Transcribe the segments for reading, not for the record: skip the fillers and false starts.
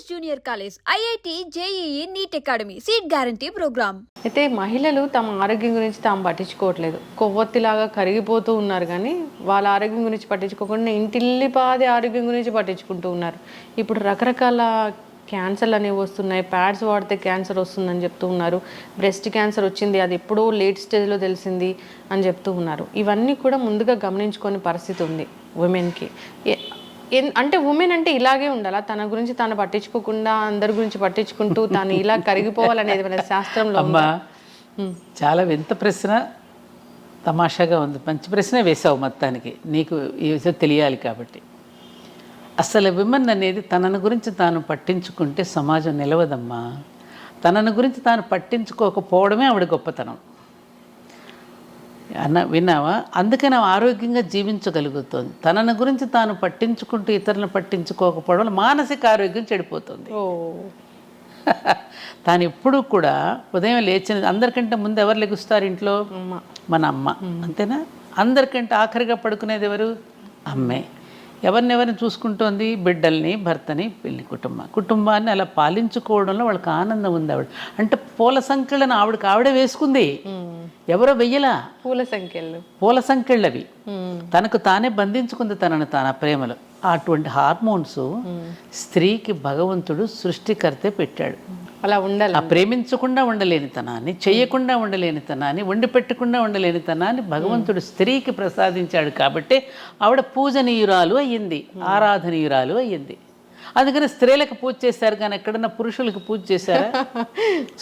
Junior college, IIT, JEE, NEET academy, seat guarantee programme. అయితే మహిళలు తమ ఆరోగ్యం గురించి తాము పట్టించుకోవట్లేదు, కొవ్వొత్తిలాగా కరిగిపోతూ ఉన్నారు. కానీ వాళ్ళ ఆరోగ్యం గురించి పట్టించుకోకుండా ఇంటిల్లిపాది ఆరోగ్యం గురించి పట్టించుకుంటూ ఉన్నారు. ఇప్పుడు రకరకాల క్యాన్సర్లు అనేవి వస్తున్నాయి. ప్యాడ్స్ వాడితే క్యాన్సర్ వస్తుందని చెప్తూ ఉన్నారు. బ్రెస్ట్ క్యాన్సర్ వచ్చింది, అది ఎప్పుడో లేట్ స్టేజ్లో తెలిసింది అని చెప్తూ ఉన్నారు. ఇవన్నీ కూడా ముందుగా గమనించుకునే పరిస్థితి ఉంది ఉమెన్కి. అంటే ఉమెన్ అంటే ఇలాగే ఉండాలా? తన గురించి తాను పట్టించుకోకుండా అందరి గురించి పట్టించుకుంటూ తాను ఇలా కరిగిపోవాలనేది మన శాస్త్రంలో అమ్మా చాలా వింత ప్రశ్న, తమాషాగా ఉంది. మంచి ప్రశ్న వేసావు. మొత్తానికి నీకు ఈ విషయం తెలియాలి కాబట్టి. అసలు విమెన్ అనేది తనను గురించి తాను పట్టించుకుంటే సమాజం నిలవదమ్మా. తనను గురించి తాను పట్టించుకోకపోవడమే ఆవిడ గొప్పతనం. విన్నావా? అందుకని ఆరోగ్యంగా జీవించగలుగుతుంది. తనను గురించి తాను పట్టించుకుంటూ ఇతరులను పట్టించుకోకపోవడం మానసిక ఆరోగ్యం చెడిపోతుంది. తాను ఎప్పుడూ కూడా ఉదయం లేచిన అందరికంటే ముందు ఎవరు లెగుస్తారు ఇంట్లో? మన అమ్మ, అంతేనా? అందరికంటే ఆఖరిగా పడుకునేది ఎవరు? అమ్మే. ఎవరిని చూసుకుంటోంది? బిడ్డల్ని, భర్తని, పెళ్లి కుటుంబాన్ని అలా పాలించుకోవడంలో వాళ్ళకి ఆనందం ఉంది. ఆవిడ అంటే పూల సంఖ్యలను ఆవిడే వేసుకుంది, ఎవరో వెయ్యలా. పూల సంఖ్యలు అవి తనకు తానే బంధించుకుంది తనను తాను ఆ ప్రేమలో. అటువంటి హార్మోన్స్ స్త్రీకి భగవంతుడు సృష్టికర్తే పెట్టాడు. అలా ఉండాలి. ఆ ప్రేమించకుండా ఉండలేని తనాన్ని, చెయ్యకుండా ఉండలేని తనాన్ని, వండి పెట్టకుండా ఉండలేని తనాన్ని భగవంతుడు స్త్రీకి ప్రసాదించాడు. కాబట్టి ఆవిడ పూజనీయురాలు అయ్యింది, ఆరాధనీయురాలు అయ్యింది. అందుకని స్త్రీలకు పూజ చేశారు, కానీ ఎక్కడన్నా పురుషులకు పూజ చేశారా?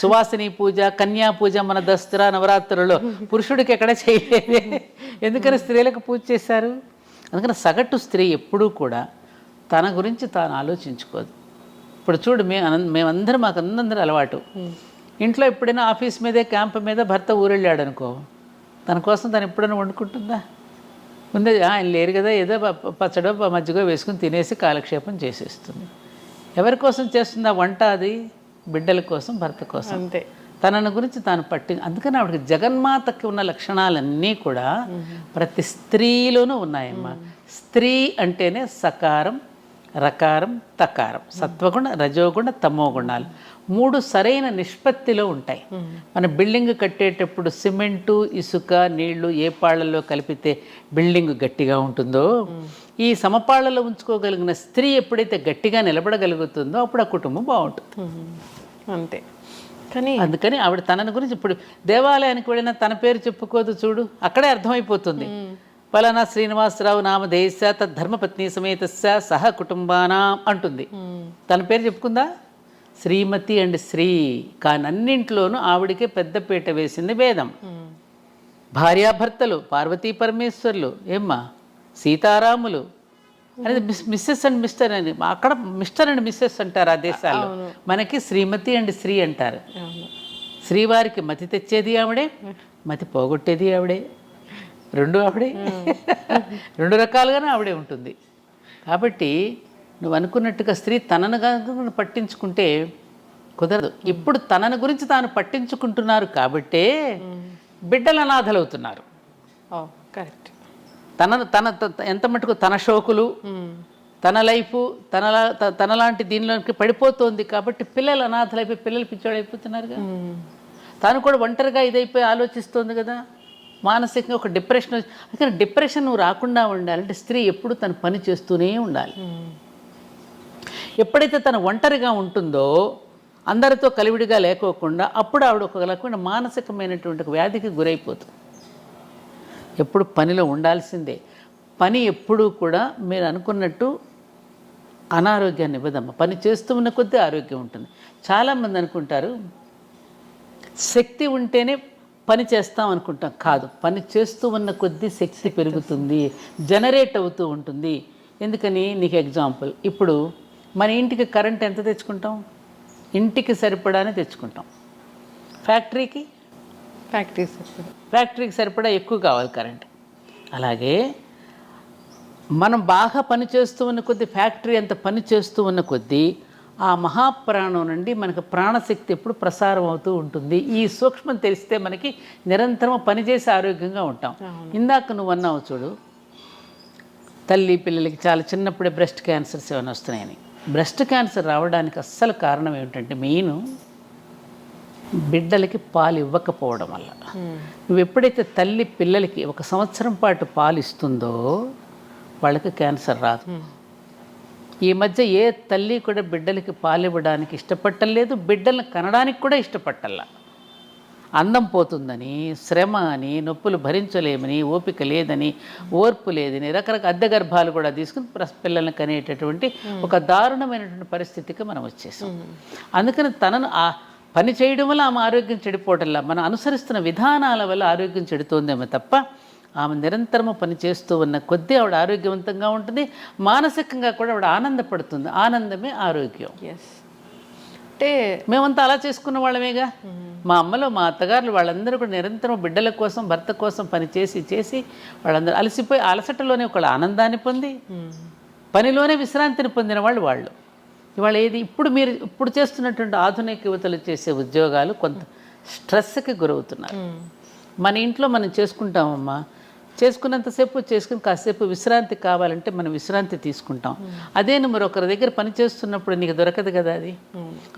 సువాసిని పూజ, కన్యా పూజ మన దసరా నవరాత్రులలో పురుషుడికి ఎక్కడ చేయలేదు. ఎందుకని స్త్రీలకు పూజ చేశారు? అందుకని సగటు స్త్రీ ఎప్పుడూ కూడా తన గురించి తాను ఆలోచించుకోదు. ఇప్పుడు చూడు, మేమందరం మాకు అందరూ అలవాటు. ఇంట్లో ఎప్పుడైనా ఆఫీస్ మీదే, క్యాంప్ మీద భర్త ఊరెళ్ళాడు అనుకో, తన కోసం తను ఎప్పుడైనా వండుకుంటుందా? ముందే ఆయన లేరు కదా, ఏదో పచ్చడో మజ్జిగో వేసుకుని తినేసి కాలక్షేపం చేసేస్తుంది. ఎవరి కోసం చేస్తుంది ఆ వంట? అది బిడ్డల కోసం, భర్త కోసం. అంతే. తనను గురించి తాను అందుకని ఆవిడకి జగన్మాతకి ఉన్న లక్షణాలన్నీ కూడా ప్రతి స్త్రీలోనూ ఉన్నాయమ్మా. స్త్రీ అంటేనే సకారం, రకారం, తకారం, సత్వగుణ, రజోగుణ, తమో గుణాలు మూడు సరైన నిష్పత్తిలో ఉంటాయి. మన బిల్డింగ్ కట్టేటప్పుడు సిమెంటు, ఇసుక, నీళ్లు ఏ పాళ్లలో కలిపితే బిల్డింగ్ గట్టిగా ఉంటుందో, ఈ సమపాళ్లలో ఉంచుకోగలిగిన స్త్రీ ఎప్పుడైతే గట్టిగా నిలబడగలుగుతుందో అప్పుడు ఆ కుటుంబం బాగుంటుంది. అంతే. కానీ అందుకని ఆవిడ తనని గురించి ఇప్పుడు దేవాలయానికి వెళ్ళినా తన పేరు చెప్పుకోదు. చూడు, అక్కడే అర్థమైపోతుంది. పలానా శ్రీనివాసరావు నామధేయస్య తద్ధర్మపత్ని సమేతస్య సహ కుటుంబానాం అంటుంది. తన పేరు చెప్పుకుందా? శ్రీమతి అండ్ శ్రీ. కానీ అన్నింట్లోనూ ఆవిడికే పెద్దపీట వేసింది వేదం. భార్యాభర్తలు, పార్వతీ పరమేశ్వర్లు, ఏమ్మా సీతారాములు అనేది మిస్సెస్ అండ్ మిస్టర్ అని. అక్కడ మిస్టర్ అండ్ మిస్సెస్ అంటారు ఆ దేశాల్లో. మనకి శ్రీమతి అండ్ శ్రీ అంటారు. శ్రీవారికి మతి తెచ్చేది ఆవిడే, మతి పోగొట్టేది ఆవిడే. రెండు ఆవిడే. రెండు రకాలుగానే ఆవిడే ఉంటుంది. కాబట్టి నువ్వు అనుకున్నట్టుగా స్త్రీ తనను పట్టించుకుంటే కుదరదు. ఇప్పుడు తనను గురించి తాను పట్టించుకుంటున్నారు కాబట్టే బిడ్డలు అనాథలవుతున్నారు. కరెక్ట్. తన ఎంత మటుకు తన షోకులు, తన లైఫ్, తనలాంటి దీనిలోకి పడిపోతుంది. కాబట్టి పిల్లలు అనాథలైపోయి పిల్లలు పిచ్చోడు అయిపోతున్నారుగా. తాను కూడా ఒంటరిగా ఇదైపోయి ఆలోచిస్తోంది కదా. మానసికంగా ఒక డిప్రెషన్. అందుకని డిప్రెషన్ నువ్వు రాకుండా ఉండాలంటే స్త్రీ ఎప్పుడు తన పని చేస్తూనే ఉండాలి. ఎప్పుడైతే తను ఒంటరిగా ఉంటుందో, అందరితో కలివిడిగా లేకోకుండా, అప్పుడు ఆవిడ ఒక రకమైన మానసికమైనటువంటి వ్యాధికి గురైపోతుంది. ఎప్పుడు పనిలో ఉండాల్సిందే. పని ఎప్పుడూ కూడా మీరు అనుకున్నట్టు అనారోగ్యాన్ని ఇవ్వదమ్మా. పని చేస్తూ ఉన్న కొద్దీ ఆరోగ్యం ఉంటుంది. చాలామంది అనుకుంటారు శక్తి ఉంటేనే పని చేస్తాం అనుకుంటాం. కాదు, పని చేస్తూ ఉన్న కొద్దీ శక్తి పెరుగుతుంది, జనరేట్ అవుతూ ఉంటుంది. ఎందుకని? నీకు ఎగ్జాంపుల్, ఇప్పుడు మన ఇంటికి కరెంట్ ఎంత తెచ్చుకుంటాం? ఇంటికి సరిపడానే తెచ్చుకుంటాం. ఫ్యాక్టరీకి సరిపడా ఎక్కువ కావాలి కరెంట్. అలాగే మనం బాగా పని చేస్తూ ఉన్న కొద్దీ, ఫ్యాక్టరీ అంత పని చేస్తూ ఉన్న కొద్దీ ఆ మహాప్రాణం నుండి మనకు ప్రాణశక్తి ఎప్పుడు ప్రసారం అవుతూ ఉంటుంది. ఈ సూక్ష్మం తెలిస్తే మనకి నిరంతరం పనిచేసి ఆరోగ్యంగా ఉంటాం. ఇందాక నువ్వు అన్నావు చూడు, తల్లి పిల్లలకి చాలా చిన్నప్పుడే బ్రెస్ట్ క్యాన్సర్స్ ఏమైనా వస్తున్నాయని. బ్రెస్ట్ క్యాన్సర్ రావడానికి అస్సలు కారణం ఏమిటంటే మెయిన్ బిడ్డలకి పాలు ఇవ్వకపోవడం వల్ల. నువ్వు ఎప్పుడైతే తల్లి పిల్లలకి 1 సంవత్సరం పాటు పాలు ఇస్తుందో వాళ్ళకి క్యాన్సర్ రాదు. ఈ మధ్య ఏ తల్లి కూడా బిడ్డలకి పాలు ఇవ్వడానికి ఇష్టపట్టలేదు, బిడ్డలను కనడానికి కూడా ఇష్టపట్టల్లా. అందం పోతుందని, శ్రమ అని, నొప్పులు భరించలేమని, ఓపిక లేదని, ఓర్పు లేదని రకరకాల అద్దె గర్భాలు కూడా తీసుకుని పిల్లల్ని కనేటటువంటి ఒక దారుణమైనటువంటి పరిస్థితికి మనం వచ్చేసాం. అందుకని తనను ఆ పని చేయడం వల్ల ఆమె ఆరోగ్యం చెడిపోవటంలా, మనం అనుసరిస్తున్న విధానాల వల్ల ఆరోగ్యం చెడుతోందేమో తప్ప ఆమె నిరంతరము పని చేస్తూ ఉన్న కొద్దీ ఆవిడ ఆరోగ్యవంతంగా ఉంటుంది, మానసికంగా కూడా ఆవిడ ఆనందపడుతుంది. ఆనందమే ఆరోగ్యం. అంటే మేమంతా అలా చేసుకున్న వాళ్ళమేగా. మా అమ్మలో మా అత్తగారులు వాళ్ళందరూ కూడా నిరంతరం బిడ్డల కోసం భర్త కోసం పని చేసి వాళ్ళందరూ అలసిపోయి అలసటలోనే ఒక ఆనందాన్ని పొంది పనిలోనే విశ్రాంతిని పొందిన వాళ్ళు. ఇవాళ ఏది ఇప్పుడు చేస్తున్నటువంటి ఆధునిక యువతలు చేసే ఉద్యోగాలు కొంత స్ట్రెస్కి గురవుతున్నారు. మన ఇంట్లో మనం చేసుకుంటామమ్మా, చేసుకున్నంతసేపు చేసుకుని కాసేపు విశ్రాంతి కావాలంటే మనం విశ్రాంతి తీసుకుంటాం. అదే నువ్వు మరొకరి దగ్గర పని చేస్తున్నప్పుడు నీకు దొరకదు కదా అది.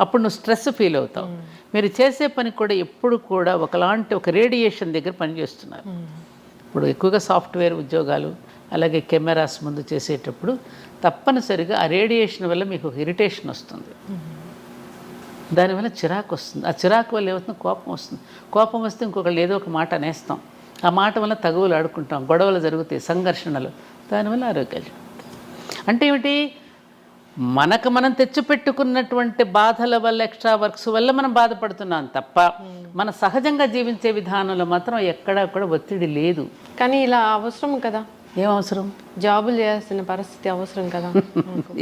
అప్పుడు నువ్వు స్ట్రెస్ ఫీల్ అవుతావు. మీరు చేసే పని కూడా ఎప్పుడు కూడా ఒక రేడియేషన్ దగ్గర పనిచేస్తున్నారు. ఇప్పుడు ఎక్కువగా సాఫ్ట్వేర్ ఉద్యోగాలు, అలాగే కెమెరాస్ ముందు చేసేటప్పుడు తప్పనిసరిగా ఆ రేడియేషన్ వల్ల మీకు ఒక ఇరిటేషన్ వస్తుంది, దానివల్ల చిరాకు వస్తుంది. ఆ చిరాకు వల్ల ఏమవుతుంది, కోపం వస్తుంది. కోపం వస్తే ఇంకొకళ్ళు ఏదో ఒక మాట అనేస్తాం, ఆ మాట వల్ల తగువులు ఆడుకుంటాం, గొడవలు జరుగుతాయి, సంఘర్షణలు, దానివల్ల ఆరోగ్యాలు. అంటే ఏమిటి, మనకు మనం తెచ్చిపెట్టుకున్నటువంటి బాధల వల్ల, ఎక్స్ట్రా వర్క్స్ వల్ల మనం బాధపడుతున్నాం తప్ప మన సహజంగా జీవించే విధానంలో మాత్రం ఎక్కడా కూడా ఒత్తిడి లేదు. కానీ ఇలా అవసరం కదా. ఏం అవసరం? జాబులు చేయాల్సిన పరిస్థితి అవసరం కదా.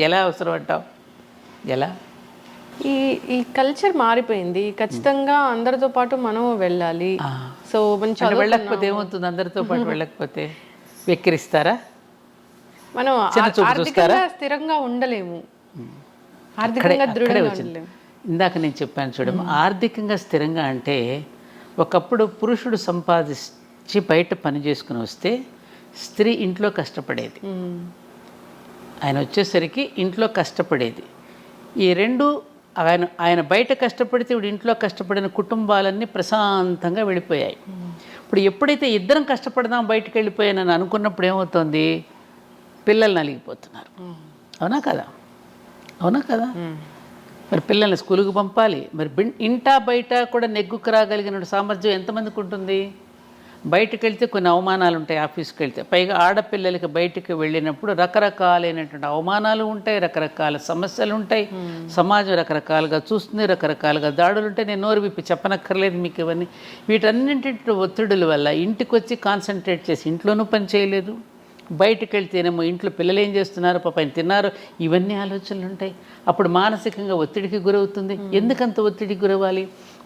ఎలా అవసరం అంటావు? ఎలా? ఈ కల్చర్ మారిపోయింది. ఖచ్చితంగా అందరితో పాటు మనం వెళ్ళాలి. సో మంచి వెళ్ళకపోతే ఏమవుతుంది? అందరితో పాటు వెళ్ళకపోతే వెక్కిరిస్తారా? మనం ఆర్థికంగా స్థిరంగా ఉండలేము, ఆర్థికంగా దృఢంగా ఉండలేము. ఇందాక నేను చెప్పాను చూడము, ఆర్థికంగా స్థిరంగా అంటే ఒకప్పుడు పురుషుడు సంపాదించి బయట పని చేసుకుని వస్తే స్త్రీ ఇంట్లో కష్టపడేది. ఆయన వచ్చేసరికి ఇంట్లో కష్టపడేది. ఈ రెండు ఆయన బయట కష్టపడితే ఇప్పుడు ఇంట్లో కష్టపడిన కుటుంబాలన్నీ ప్రశాంతంగా వెళ్ళిపోయాయి. ఇప్పుడు ఎప్పుడైతే ఇద్దరం కష్టపడదాం బయటకు వెళ్ళిపోయానని అనుకున్నప్పుడు ఏమవుతుంది, పిల్లలు నలిగిపోతున్నారు. అవునా కదా? అవునా కదా? మరి పిల్లల్ని స్కూల్కి పంపాలి. మరి ఇంటా బయట కూడా నెగ్గుకు రాగలిగిన సామర్థ్యం ఎంతమందికి ఉంటుంది? బయటకు వెళ్తే కొన్ని అవమానాలు ఉంటాయి, ఆఫీస్కి వెళ్తే. పైగా ఆడపిల్లలకి బయటకు వెళ్ళినప్పుడు రకరకాలైనటువంటి అవమానాలు ఉంటాయి, రకరకాల సమస్యలు ఉంటాయి, సమాజం రకరకాలుగా చూస్తుంది, రకరకాలుగా దాడులు ఉంటాయి. నేను నోరు విప్పి చెప్పనక్కర్లేదు మీకు ఇవన్నీ. వీటన్నింటి ఒత్తిడుల వల్ల ఇంటికి వచ్చి కాన్సన్ట్రేట్ చేసి ఇంట్లోనూ పని చేయలేదు, బయటకు వెళ్తేనేమో ఇంట్లో పిల్లలు ఏం చేస్తున్నారు, పాపం తిన్నారు, ఇవన్నీ ఆలోచనలు ఉంటాయి. అప్పుడు మానసికంగా ఒత్తిడికి గురవుతుంది. ఎందుకంత ఒత్తిడికి గురవ్వాలి?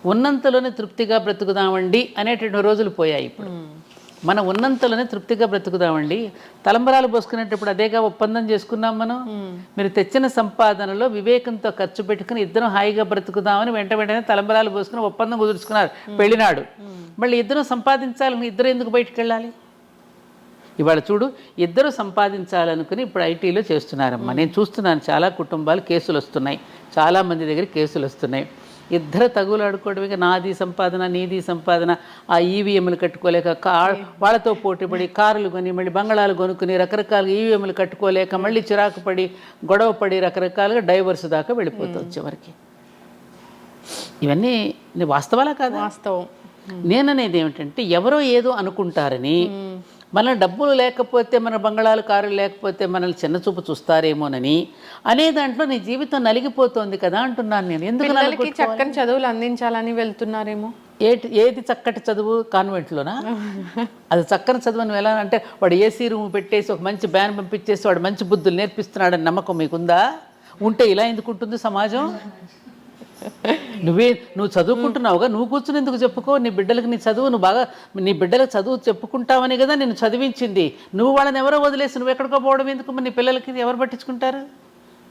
ఉన్నంతలోనే తృప్తిగా బ్రతుకుదామండి అనేటువంటి రోజులు పోయాయి. ఇప్పుడు మనం ఉన్నంతలోనే తృప్తిగా బ్రతుకుదామండి. తలంబరాలు పోసుకునేటప్పుడు అదేగా ఒప్పందం చేసుకున్నాం మనం. మీరు తెచ్చిన సంపాదనలో వివేకంతో ఖర్చు పెట్టుకుని ఇద్దరం హాయిగా బ్రతుకుదామని వెంటనే తలంబరాలు పోసుకుని ఒప్పందం కుదుర్చుకున్నారు పెళ్ళినాడు. మళ్ళీ ఇద్దరం సంపాదించాలని ఇద్దరు ఎందుకు బయటకు వెళ్ళాలి? ఇవాళ చూడు, ఇద్దరు సంపాదించాలనుకుని ఇప్పుడు ఐటీలో చేస్తున్నారమ్మా. నేను చూస్తున్నాను చాలా కుటుంబాలు కేసులు వస్తున్నాయి, చాలామంది దగ్గర కేసులు వస్తున్నాయి. ఇద్దరు తగులాడుకోవడమే, నాది సంపాదన నీది సంపాదన. ఆ ఈవీఎంలు కట్టుకోలేక వాళ్ళతో పోటీపడి కారులు కొని మళ్ళీ బంగళాలు కొనుక్కుని రకరకాలుగా ఈవీఎంలు కట్టుకోలేక మళ్ళీ చిరాకు పడి గొడవ పడి రకరకాలుగా డైవర్స్ దాకా వెళ్ళిపోతుంది చివరికి. ఇవన్నీ వాస్తవాలా కాదా? వాస్తవం. నేననేది ఏమిటంటే, ఎవరో ఏదో అనుకుంటారని, మన డబ్బులు లేకపోతే, మన బంగళాలు కారులు లేకపోతే మనల్ని చిన్నచూపు చూస్తారేమోనని అనే దాంట్లో నీ జీవితం నలిగిపోతుంది కదా అంటున్నాను నేను. ఎందుకు చక్కని చదువులు అందించాలని వెళ్తున్నారేమో. ఏది చక్కటి చదువు? కాన్వెంట్లోనా? అది చక్కని చదువు అని ఎలా అంటే, వాడు ఏసీ రూమ్ పెట్టేసి ఒక మంచి బ్యాన్ పంపించేసి వాడు మంచి బుద్ధులు నేర్పిస్తున్నాడని నమ్మకం మీకుందా? ఉంటే ఇలా ఎందుకు ఉంటుంది సమాజం? నువ్వు చదువుకుంటున్నావుగా, నువ్వు కూర్చుని ఎందుకు చెప్పుకో? నీ బిడ్డలకు నీ చదువు, నువ్వు బాగా నీ బిడ్డలకు చదువు చెప్పుకుంటావని కదా నేను చదివించింది. నువ్వు వాళ్ళని ఎవరో వదిలేసి నువ్వు ఎక్కడికో పోవడం ఎందుకు? నీ పిల్లలకి ఎవరు పట్టించుకుంటారు?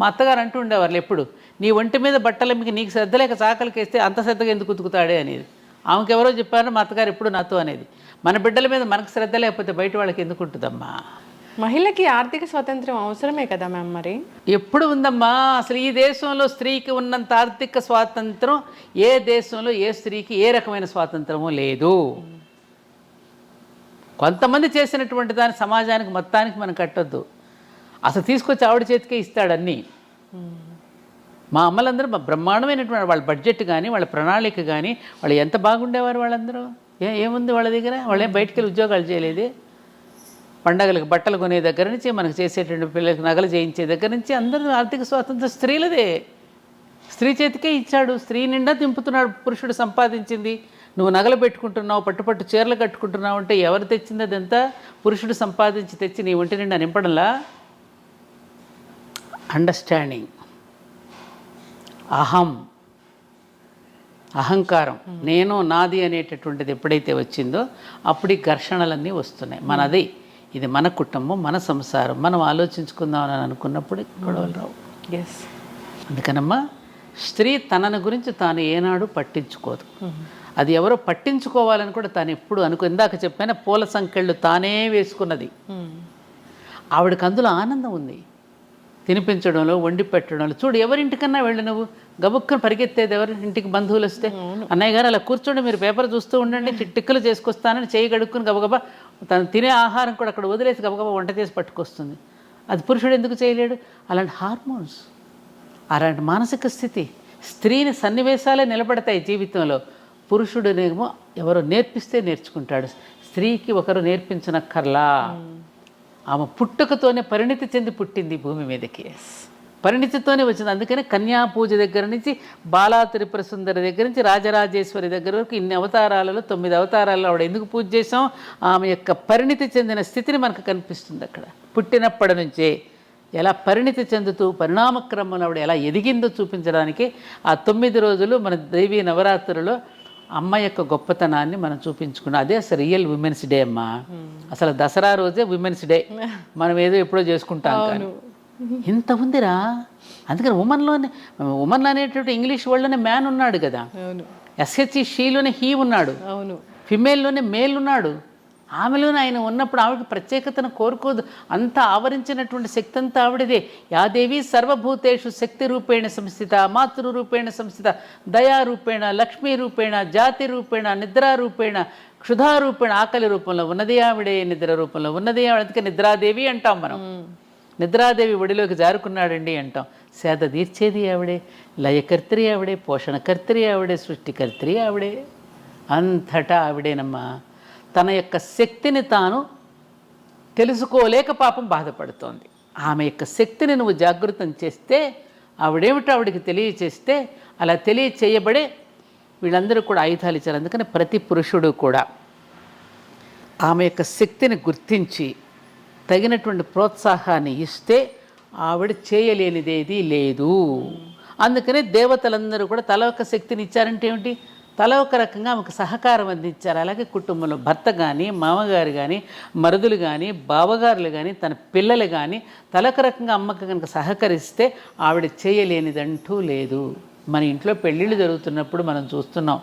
మా అత్తగారు అంటూ ఉండేవాళ్ళు ఎప్పుడు, నీ ఒంటి మీద బట్టలకి నీకు శ్రద్ధ లేక చాకలికి వేస్తే అంత శ్రద్ధగా ఎందుకు ఉతుకుతాడే అనేది. ఆమెకు ఎవరో చెప్పారు, మా అత్తగారు ఎప్పుడు నాతో అనేది. మన బిడ్డల మీద మనకు శ్రద్ధ లేకపోతే బయట వాళ్ళకి ఎందుకు ఉంటుందమ్మా? మహిళకి ఆర్థిక స్వాతంత్రం అవసరమే కదా మ్యామ్ మరి. ఎప్పుడు ఉందమ్మా? అసలు ఈ దేశంలో స్త్రీకి ఉన్నంత ఆర్థిక స్వాతంత్రం ఏ దేశంలో ఏ స్త్రీకి ఏ రకమైన స్వాతంత్రము లేదు. కొంతమంది చేసినటువంటి దాని సమాజానికి మొత్తానికి మనం కట్టొద్దు. అసలు తీసుకొచ్చి ఆవిడ చేతికే ఇస్తాడన్నీ. మా అమ్మలందరూ బ్రహ్మాండమైనటువంటి వాళ్ళ బడ్జెట్ కానీ వాళ్ళ ప్రణాళిక కానీ వాళ్ళు ఎంత బాగుండేవారు వాళ్ళందరూ. ఏముంది వాళ్ళ దగ్గర? వాళ్ళేం బయటికి వెళ్ళి ఉద్యోగాలు చేయలేదే. పండగలకు బట్టలు కొనే దగ్గర నుంచి మనకు చేసేటువంటి పిల్లలకు నగలు చేయించే దగ్గర నుంచి అందరూ ఆర్థిక స్వాతంత్రం స్త్రీలదే. స్త్రీ చేతికే ఇచ్చాడు. స్త్రీ నిండా దింపుతున్నాడు పురుషుడు సంపాదించింది. నువ్వు నగలు పెట్టుకుంటున్నావు, పట్టుపట్టు చీరలు కట్టుకుంటున్నావు అంటే ఎవరు తెచ్చింది? అదంతా పురుషుడు సంపాదించి తెచ్చి నీ ఒంటి నిండా నింపడంలా. అండర్స్టాండింగ్, అహంకారం, నేను నాది అనేటటువంటిది ఎప్పుడైతే వచ్చిందో అప్పుడు ఈ ఘర్షణలన్నీ వస్తున్నాయి. మనది, ఇది మన కుటుంబం, మన సంసారం, మనం ఆలోచించుకుందామని అనుకున్నప్పుడు గొడవలు రావు. ఎస్. అందుకనమ్మా స్త్రీ తనను గురించి తాను ఏనాడు పట్టించుకోదు. అది ఎవరో పట్టించుకోవాలని కూడా తాను ఎప్పుడు ఇందాక చెప్పిన పూల సంకెళ్ళు తానే వేసుకున్నది. ఆవిడకి అందులో ఆనందం ఉంది. తినిపించడంలో, వండి పెట్టడంలో. చూడు, ఎవరింటికన్నా వెళ్ళి నువ్వు గబుక్కను పరిగెత్తేది ఎవరి ఇంటికి బంధువులు వస్తే, అన్నయ్య గారు అలా కూర్చోండి, మీరు పేపర్ చూస్తూ ఉండండి, టిక్కులు చేసుకొస్తానని చేయి గడుక్కుని గబగబా తను తినే ఆహారం కూడా అక్కడ వదిలేసి గబగబా వంట చేసి పట్టుకొస్తుంది. అది పురుషుడు ఎందుకు చేయలేడు? అలాంటి హార్మోన్స్, అలాంటి మానసిక స్థితి. స్త్రీని సన్నివేశాలే నిలబడతాయి జీవితంలో. పురుషుడునేమో ఎవరో నేర్పిస్తే నేర్చుకుంటాడు. స్త్రీకి ఒకరు నేర్పించనక్కర్లా. ఆమె పుట్టుకతోనే పరిణితి చెంది పుట్టింది భూమి మీదకి. పరిణితితోనే వచ్చింది. అందుకని కన్యా పూజ దగ్గర నుంచి బాలా త్రిపుర సుందరి దగ్గర నుంచి రాజరాజేశ్వరి దగ్గర వరకు ఇన్ని అవతారాలలో 9 అవతారాలలో ఆవిడ ఎందుకు పూజ చేసాం? ఆమె యొక్క పరిణితి చెందిన స్థితిని మనకు కనిపిస్తుంది అక్కడ. పుట్టినప్పటి నుంచే ఎలా పరిణితి చెందుతూ పరిణామక్రమంలో ఆవిడ ఎలా ఎదిగిందో చూపించడానికి ఆ 9 రోజులు మన దేవీ నవరాత్రులలో అమ్మ యొక్క గొప్పతనాన్ని మనం చూపించుకున్నాం. అదే అసలు రియల్ ఉమెన్స్ డే అమ్మా. అసలు దసరా రోజే ఉమెన్స్ డే. మనం ఏదో ఎప్పుడో చేసుకుంటాం కానీ ఇంత ఉందిరా. అందుకని ఉమెన్ అనేటువంటి ఇంగ్లీష్ వర్డ్లోనే మ్యాన్ ఉన్నాడు కదా. ఎస్హెచ్ఈ షీలోనే హీ ఉన్నాడు. ఫిమేల్లోనే మేల్ ఉన్నాడు. ఆమెలోనే ఆయన ఉన్నప్పుడు ఆవిడకి ప్రత్యేకతను కోరుకోదు. అంతా ఆవరించినటువంటి శక్తి అంతా ఆవిడదే. యాదేవి సర్వభూతేషు శక్తి రూపేణ సంస్థిత, మాతృరూపేణ సంస్థిత, దయారూపేణ, లక్ష్మీ రూపేణ, జాతి రూపేణ, నిద్రారూపేణ, క్షుధారూపేణ. ఆకలి రూపంలో ఉన్నది ఆవిడే, నిద్ర రూపంలో ఉన్నది ఆవిడ. అందుకే నిద్రాదేవి అంటాం మనం. నిద్రాదేవి ఒడిలోకి జారుకున్నాడండి అంటాం. సేద తీర్చేది ఆవిడే, లయకర్త్రి ఆవిడే, పోషణకర్త్రి ఆవిడే, సృష్టికర్త్రి ఆవిడే. అంతటా ఆవిడేనమ్మా. తన యొక్క శక్తిని తాను తెలుసుకోలేక పాపం బాధపడుతోంది. ఆమె యొక్క శక్తిని నువ్వు జాగృతం చేస్తే, ఆవిడేమిటో ఆవిడికి తెలియచేస్తే, అలా తెలియచేయబడే వీళ్ళందరూ కూడా ఆయుధాలు ఇచ్చారు. అందుకని ప్రతి పురుషుడు కూడా ఆమె యొక్క శక్తిని గుర్తించి తగినటువంటి ప్రోత్సాహాన్ని ఇస్తే ఆవిడ చేయలేనిదేది లేదు. అందుకనే దేవతలందరూ కూడా తల ఒక శక్తిని ఇచ్చారంటే ఏమిటి? తల ఒక రకంగా ఆమెకు సహకారం అందించారు. అలాగే కుటుంబంలో భర్త కానీ, మామగారు కానీ, మరుదులు కానీ, బావగారులు కానీ, తన పిల్లలు కానీ తలొక రకంగా అమ్మకు కనుక సహకరిస్తే ఆవిడ చేయలేనిదంటూ లేదు. మన ఇంట్లో పెళ్ళిళ్ళు జరుగుతున్నప్పుడు మనం చూస్తున్నాం.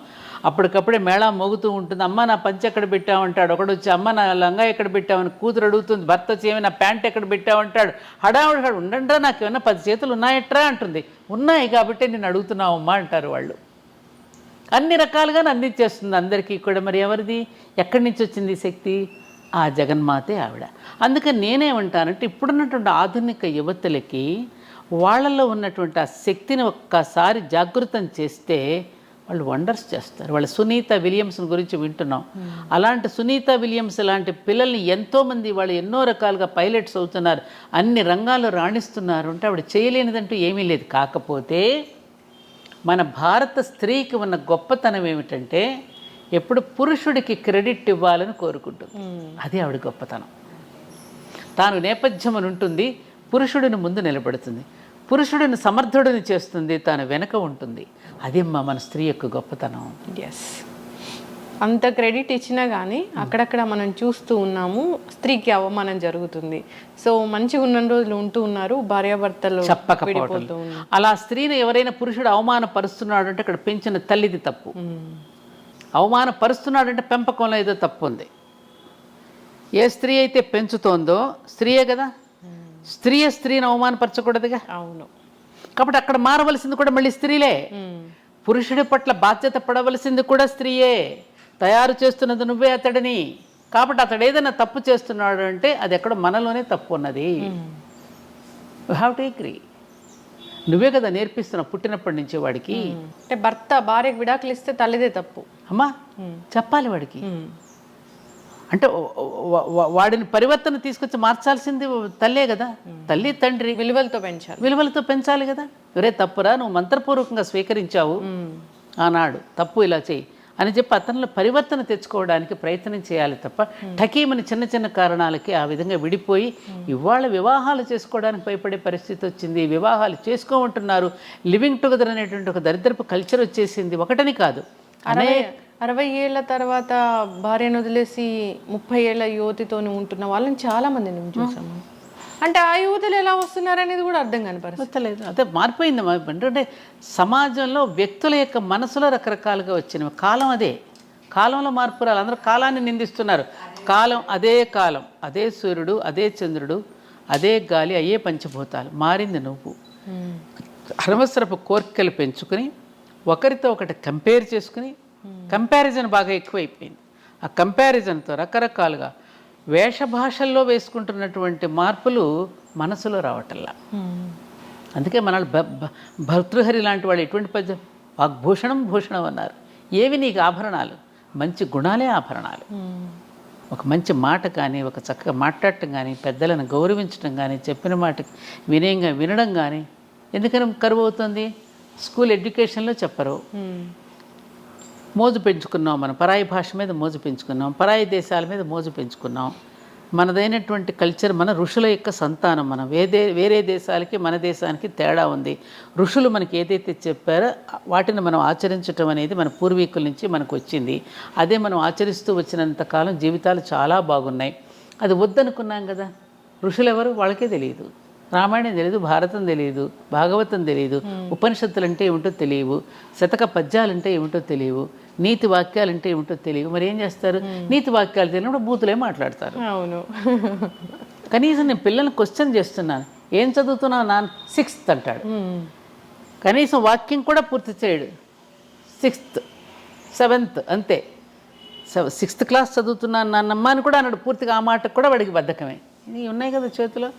అప్పటికప్పుడే మేళా మోగుతూ ఉంటుంది. అమ్మ నా పంచె ఎక్కడ పెట్టామంటాడు ఒకడు వచ్చి, అమ్మ నా లంగా ఎక్కడ పెట్టామని కూతురు అడుగుతుంది. భర్త వచ్చి ఏమి నా ప్యాంట్ ఎక్కడ పెట్టామంటాడు. హడావుడు ఉండండిరా, నాకు ఏమన్నా 10 చేతులు ఉన్నాయట్రా అంటుంది. ఉన్నాయి కాబట్టి నేను అడుగుతున్నావమ్మా అంటారు వాళ్ళు. అన్ని రకాలుగా అందించేస్తుంది అందరికీ కూడా. మరి ఎవరిది, ఎక్కడి నుంచి వచ్చింది శక్తి? ఆ జగన్మాతే ఆవిడ. అందుకని నేనేమంటానంటే ఇప్పుడున్నటువంటి ఆధునిక యువతులకి వాళ్ళల్లో ఉన్నటువంటి ఆ శక్తిని ఒక్కసారి జాగృతం చేస్తే వాళ్ళు వండర్స్ చేస్తారు. వాళ్ళ సునీత విలియమ్స్ గురించి వింటున్నాం. అలాంటి సునీత విలియమ్స్ లాంటి పిల్లల్ని ఎంతోమంది వాళ్ళు ఎన్నో రకాలుగా పైలట్స్ అవుతున్నారు, అన్ని రంగాల్లో రాణిస్తున్నారు. అంటే ఆవిడ చేయలేనిదంటూ ఏమీ లేదు. కాకపోతే మన భారత స్త్రీకి ఉన్న గొప్పతనం ఏమిటంటే ఎప్పుడు పురుషుడికి క్రెడిట్ ఇవ్వాలని కోరుకుంటుంది. అది ఆవిడ గొప్పతనం. తాను నేపథ్యం అని ఉంటుంది, పురుషుడిని ముందు నిలబడుతుంది, పురుషుడిని సమర్థుడిని చేస్తుంది, తాను వెనక ఉంటుంది. అదేమ్మా మన స్త్రీ యొక్క గొప్పతనం. ఎస్. అంత క్రెడిట్ ఇచ్చినా కానీ అక్కడక్కడ మనం చూస్తూ ఉన్నాము స్త్రీకి అవమానం జరుగుతుంది. సో మంచిగా ఉన్న రోజులు ఉంటూ ఉన్నారు, భార్యాభర్తలు చెప్పకపోవడం. అలా స్త్రీని ఎవరైనా పురుషుడు అవమానపరుస్తున్నాడు అంటే అక్కడ పెంచిన తల్లిది తప్పు. అవమానపరుస్తున్నాడంటే పెంపకంలో ఏదో తప్పు ఉంది. ఏ స్త్రీ అయితే పెంచుతోందో స్త్రీయే కదా, స్త్రీని అవమానపరచకూడదుగా. అవును. కాబట్టి అక్కడ మారవలసింది కూడా మళ్ళీ స్త్రీలే. పురుషుడి పట్ల బాధ్యత పడవలసింది కూడా స్త్రీయే. తయారు చేస్తున్నది నువ్వే అతడిని. కాబట్టి అతడు ఏదైనా తప్పు చేస్తున్నాడు అంటే అది ఎక్కడో మనలోనే తప్పు ఉన్నది. You have to agree. నువ్వే కదా నేర్పిస్తున్నావు పుట్టినప్పటి నుంచి వాడికి. అంటే భర్త భార్యకు విడాకులు ఇస్తే తల్లిదే తప్పు అమ్మా చెప్పాలి వాడికి. అంటే వాడిని పరివర్తన తీసుకొచ్చి మార్చాల్సింది తల్లే కదా. తల్లి తండ్రి విలువలతో పెంచాలి కదా. ఒరే తప్పురా, నువ్వు మంత్రపూర్వకంగా స్వీకరించావు ఆనాడు, తప్పు ఇలా చెయ్యి అని చెప్పి అతనిలో పరివర్తన తెచ్చుకోవడానికి ప్రయత్నం చేయాలి తప్ప ఠకీమని చిన్న చిన్న కారణాలకి ఆ విధంగా విడిపోయి ఇవాళ వివాహాలు చేసుకోవడానికి భయపడే పరిస్థితి వచ్చింది. వివాహాలు చేసుకోమంటున్నారు. లివింగ్ టుగెదర్ అనేటువంటి ఒక దరిద్రపు కల్చర్ వచ్చేసింది. ఒకటని కాదు, 60 ఏళ్ల తర్వాత భార్యను వదిలేసి 30 ఏళ్ల యువతితో ఉంటున్న వాళ్ళని చాలా మందిని చూసాము. అంటే ఆ యువతులు ఎలా వస్తున్నారనేది కూడా అర్థం కాని పరిస్థితి. అదే మారిపోయింది. అంటే సమాజంలో వ్యక్తుల యొక్క మనసులో రకరకాలుగా వచ్చినవి. కాలం అదే, కాలంలో మార్పు రాలి. అందరూ కాలాన్ని నిందిస్తున్నారు. కాలం అదే సూర్యుడు, అదే చంద్రుడు, అదే గాలి, అయ్యే పంచభూతాలు. మారింది నువ్వు. అనవసరపు కోరికలు పెంచుకుని ఒకరితో ఒకటి కంపేర్ చేసుకుని, కంపారిజన్ బాగా ఎక్కువైపోయింది. ఆ కంపారిజన్తో రకరకాలుగా వేషభాషల్లో వేసుకుంటున్నటువంటి మార్పులు మనసులో రావటల్లా. అందుకే మన భర్తృహరి లాంటి వాళ్ళు ఎటువంటి పద్యం వాగ్భూషణం భూషణం అన్నారు. ఏవి నీకు ఆభరణాలు? మంచి గుణాలే ఆభరణాలు. ఒక మంచి మాట కానీ, ఒక చక్కగా మాట్లాడటం కానీ, పెద్దలను గౌరవించడం కానీ, చెప్పిన మాటకి వినయంగా వినడం కానీ. ఎందుకని కరువు అవుతుంది? స్కూల్ ఎడ్యుకేషన్లో చెప్పరు. మోజు పెంచుకున్నాం, మనం పరాయి భాష మీద మోజు పెంచుకున్నాం, పరాయి దేశాల మీద మోజు పెంచుకున్నాం. మనదైనటువంటి కల్చర్, మన ఋషుల యొక్క సంతానం. మనం వేరే దేశాలకి మన దేశానికి తేడా ఉంది. ఋషులు మనకి ఏదైతే చెప్పారో వాటిని మనం ఆచరించటం అనేది మన పూర్వీకుల నుంచి మనకు వచ్చింది. అదే మనం ఆచరిస్తూ వచ్చినంతకాలం జీవితాలు చాలా బాగున్నాయి. అది వద్దనుకున్నాం కదా. ఋషులు ఎవరు? వాళ్ళకే తెలియదు. రామాయణం తెలియదు, భారతం తెలియదు, భాగవతం తెలియదు, ఉపనిషత్తులు అంటే ఏమిటో తెలియవు, శతక పద్యాలంటే ఏమిటో తెలియవు, నీతి వాక్యాలంటే ఏమిటో తెలియవు. మరి ఏం చేస్తారు? నీతి వాక్యాలు తెలియనప్పుడు బూతులే మాట్లాడతారు. అవును. కనీసం నేను పిల్లల్ని క్వశ్చన్ చేస్తున్నాను, ఏం చదువుతున్నావు నాన్న? 6th అంటాడు. కనీసం వాక్యం కూడా పూర్తి చేయడు. 6th 7th అంతే. 6th క్లాస్ చదువుతున్నాను నాన్నమ్మ అని కూడా అన్నాడు. పూర్తిగా ఆ మాటకు కూడా వాడికి బద్ధకమే. ఇవి ఉన్నాయి కదా చేతిలో.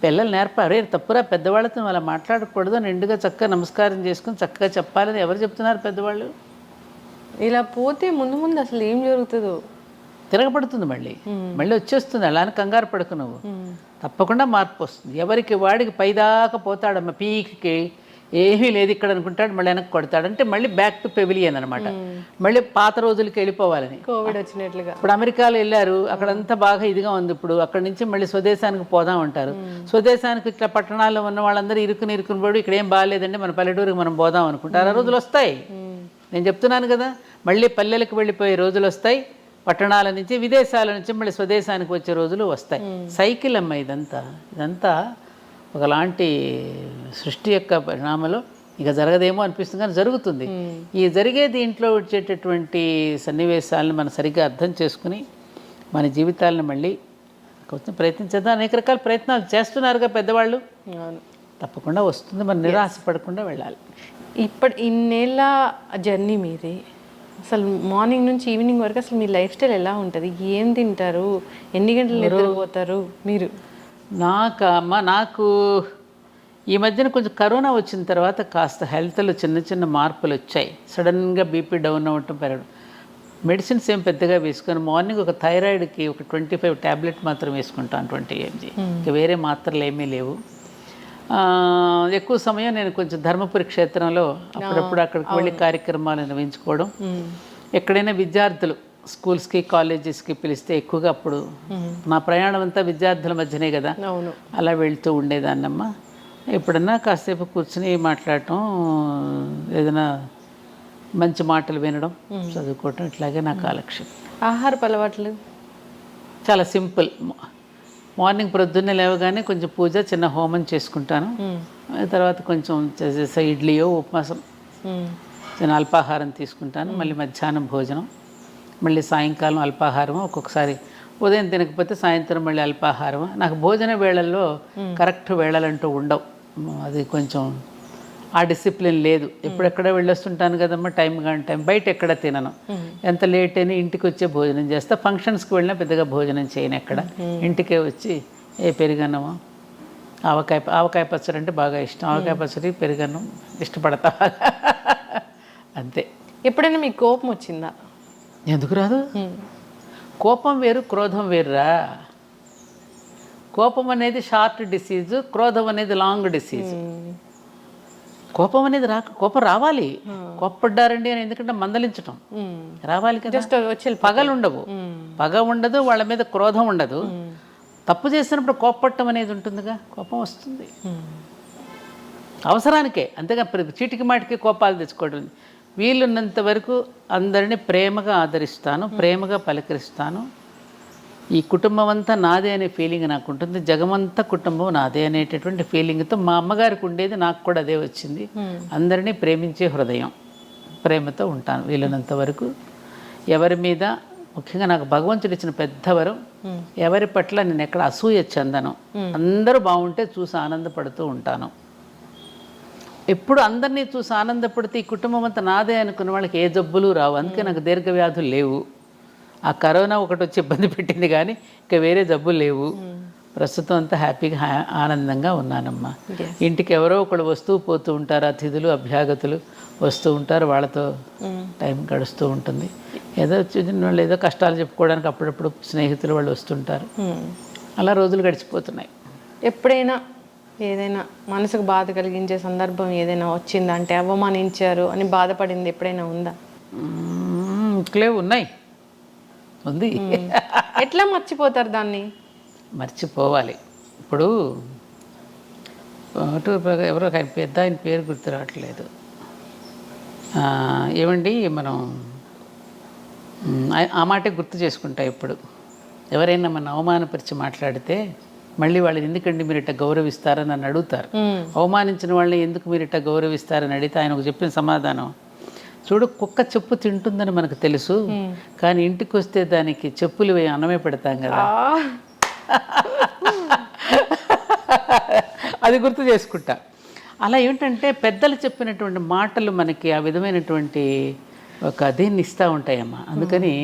పిల్లలు నేర్పారు. తప్పురా, పెద్దవాళ్ళతో అలా మాట్లాడకూడదు, నిండుగా చక్కగా నమస్కారం చేసుకుని చక్కగా చెప్పాలని ఎవరు చెప్తున్నారు? పెద్దవాళ్ళు. ఇలా పోతే ముందు అసలు ఏం జరుగుతుందో తిరగబడుతుంది. మళ్ళీ వచ్చేస్తుంది. అలానే కంగారు పడకు నువ్వు. తప్పకుండా మార్పు వస్తుంది. ఎవరికి వాడికి పైదాకా పోతాడమ్మ, పీకి ఏమీ లేదు ఇక్కడ అనుకుంటాడు, మళ్ళీ వెనక్కి కొడతాడు. అంటే మళ్ళీ బ్యాక్ టు పెవిలియన్ అనమాట. మళ్ళీ పాత రోజులకి వెళ్ళిపోవాలని. కోవిడ్ వచ్చినట్లుగా. ఇప్పుడు అమెరికాలో వెళ్ళారు, అక్కడంతా బాగా ఇదిగా ఉంది. ఇప్పుడు అక్కడి నుంచి మళ్ళీ స్వదేశానికి పోదాం అంటారు. స్వదేశానికి ఇట్లా పట్టణాల్లో ఉన్న వాళ్ళందరూ ఇరుకుని పడి ఇక్కడ ఏం బాగాలేదండి మన పల్లెటూరికి మనం పోదాం అనుకుంటారు. ఆ రోజులు వస్తాయి. నేను చెప్తున్నాను కదా, మళ్ళీ పల్లెలకు వెళ్ళిపోయే రోజులు వస్తాయి. పట్టణాల నుంచి, విదేశాల నుంచి మళ్ళీ స్వదేశానికి వచ్చే రోజులు వస్తాయి. సైకిల్ అమ్మ ఇదంతా ఒకలాంటి సృష్టి యొక్క పరిణామంలో ఇక జరగదేమో అనిపిస్తుంది, కానీ జరుగుతుంది. ఈ జరిగే దీంట్లో వచ్చేటటువంటి సన్నివేశాలను మనం సరిగ్గా అర్థం చేసుకుని మన జీవితాలను మళ్ళీ కొంచెం ప్రయత్నించేద్దాం. అనేక రకాల ప్రయత్నాలు చేస్తున్నారుగా పెద్దవాళ్ళు. తప్పకుండా వస్తుంది. మనం నిరాశపడకుండా వెళ్ళాలి. ఇన్నేళ్ళ జర్నీ మీది. అసలు మార్నింగ్ నుంచి ఈవినింగ్ వరకు అసలు మీ లైఫ్ స్టైల్ ఎలా ఉంటుంది? ఏం తింటారు? ఎన్ని గంటలు నిద్రపోతారు మీరు? నాకు ఈ మధ్యన కొంచెం కరోనా వచ్చిన తర్వాత కాస్త హెల్త్లో చిన్న చిన్న మార్పులు వచ్చాయి. సడన్గా బీపీ డౌన్ అవ్వటం, పెరగడం. మెడిసిన్స్ ఏం పెద్దగా వేసుకొని మార్నింగ్ ఒక థైరాయిడ్కి ఒక 25 టాబ్లెట్ మాత్రం వేసుకుంటాను, 20 mg. ఇంకా వేరే మాత్రలు ఏమీ లేవు. ఎక్కువ సమయం నేను కొంచెం ధర్మపురి క్షేత్రంలో అప్పుడప్పుడు అక్కడికి వెళ్ళి కార్యక్రమాలు నిర్వహించుకోవడం. ఎక్కడైనా విద్యార్థులు స్కూల్స్కి కాలేజెస్కి పిలిస్తే ఎక్కువగా అప్పుడు నా ప్రయాణం అంతా విద్యార్థుల మధ్యనే కదా, అలా వెళ్తూ ఉండేదాన్నమ్మా. ఎప్పుడన్నా కాసేపు కూర్చుని మాట్లాడటం, ఏదైనా మంచి మాటలు వినడం, చదువుకోవటం, ఇట్లాగే నా కాలక్షేపం. ఆహారపు అలవాట్లు చాలా సింపుల్. మార్నింగ్ ప్రొద్దున్నే లేవగానే కొంచెం పూజ, చిన్న హోమం చేసుకుంటాను. తర్వాత కొంచెం ఇడ్లీయో ఉపవాసం, చిన్న అల్పాహారం తీసుకుంటాను. మళ్ళీ మధ్యాహ్నం భోజనం, మళ్ళీ సాయంకాలం అల్పాహారం, ఒక్కొక్కసారి ఉదయం తినకపోతే సాయంత్రం మళ్ళీ అల్పాహారం. నాకు భోజన వేళల్లో కరెక్ట్ వేళలంటూ ఉండవు. అది కొంచెం ఆ డిసిప్లిన్ లేదు. ఎప్పుడెక్కడ వెళ్ళొస్తుంటాను కదమ్మా, టైం కానీ టైం. బయట ఎక్కడ తినను, ఎంత లేట్ అయినా ఇంటికి వచ్చే భోజనం చేస్తా. ఫంక్షన్స్కి వెళ్ళినా పెద్దగా భోజనం చేయను ఎక్కడ, ఇంటికే వచ్చి ఏ పెరుగన్నమో, ఆవకాయ పచ్చడి అంటే బాగా ఇష్టం. ఆవకాయ పచ్చడి పెరుగన్నం ఇష్టపడతా అంతే. ఎప్పుడైనా మీకు కోపం వచ్చిందా? ఎందుకు రాదు? కోపం వేరు, క్రోధం వేరురా. కోపం అనేది షార్ట్ డిసీజ్, క్రోధం అనేది లాంగ్ డిసీజ్. కోపం అనేది కోపం రావాలి. కోప్పడ్డారండి అని ఎందుకంటే మందలించటం రావాలి కదా. వచ్చి పగలు ఉండవు, పగ ఉండదు, వాళ్ళ మీద క్రోధం ఉండదు. తప్పు చేసినప్పుడు కోప్పట్టం అనేది ఉంటుందిగా, కోపం వస్తుంది అవసరానికే. అంతేగా చీటికి మాటికి కోపాలు తెచ్చుకోవడం. వీలున్నంత వరకు అందరినీ ప్రేమగా ఆదరిస్తాను, ప్రేమగా పలకరిస్తాను. ఈ కుటుంబం అంతా నాదే అనే ఫీలింగ్ నాకు ఉంటుంది. జగమంతా కుటుంబం నాదే అనేటటువంటి ఫీలింగ్తో మా అమ్మగారికి ఉండేది, నాకు కూడా అదే వచ్చింది. అందరినీ ప్రేమించే హృదయం, ప్రేమతో ఉంటాను వీలున్నంత వరకు. ఎవరి మీద, ముఖ్యంగా నాకు భగవంతుడు ఇచ్చిన పెద్ద వరం, ఎవరి పట్ల నేను ఎక్కడ అసూయ చెందను. అందరూ బాగుంటే చూసి ఆనందపడుతూ ఉంటాను. ఎప్పుడు అందరినీ చూసి ఆనందపడితే ఈ కుటుంబం అంతా నాదే అనుకున్న వాళ్ళకి ఏ జబ్బులు రావు. అందుకే నాకు దీర్ఘవ్యాధులు లేవు. ఆ కరోనా ఒకటి వచ్చి ఇబ్బంది పెట్టింది కానీ ఇంకా వేరే జబ్బులు లేవు. ప్రస్తుతం అంతా హ్యాపీగా ఆనందంగా ఉన్నానమ్మా. ఇంటికి ఎవరో ఒకళ్ళు వస్తూ పోతూ ఉంటారు, అతిథులు అభ్యాగతులు వస్తూ ఉంటారు, వాళ్ళతో టైం గడుస్తూ ఉంటుంది. ఏదో చిన్న వాళ్ళు ఏదో కష్టాలు చెప్పుకోవడానికి అప్పుడప్పుడు స్నేహితులు వాళ్ళు వస్తుంటారు. అలా రోజులు గడిచిపోతున్నాయి. ఎప్పుడైనా ఏదైనా మనసుకు బాధ కలిగించే సందర్భం ఏదైనా వచ్చిందంటే, అవమానించారు అని బాధపడింది ఎప్పుడైనా ఉందా? ఇంకలే ఉన్నాయి, ఉంది. ఎట్లా మర్చిపోతారు దాన్ని? మర్చిపోవాలి. ఇప్పుడు ఎవరో పెద్ద ఆయన పేరు గుర్తు రావట్లేదు. ఏమండి, మనం ఆ మాటే గుర్తు చేసుకుంటా. ఇప్పుడు ఎవరైనా మన అవమానపరిచి మాట్లాడితే మళ్ళీ వాళ్ళని ఎందుకండి మీరు ఇట్లా గౌరవిస్తారని నన్ను అడుగుతారు. అవమానించిన వాళ్ళని ఎందుకు మీరు ఇట్లా గౌరవిస్తారని అడిగితే ఆయనకు చెప్పిన సమాధానం, చూడు, కుక్క చెప్పు తింటుందని మనకు తెలుసు, కానీ ఇంటికి వస్తే దానికి చెప్పులు అన్నమే పెడతాం కదా. అది గుర్తు చేసుకుంటా. అలా ఏమిటంటే పెద్దలు చెప్పినటువంటి మాటలు మనకి ఆ విధమైనటువంటి ఒక దీన్ని ఇస్తూ ఉంటాయమ్మా. అందుకని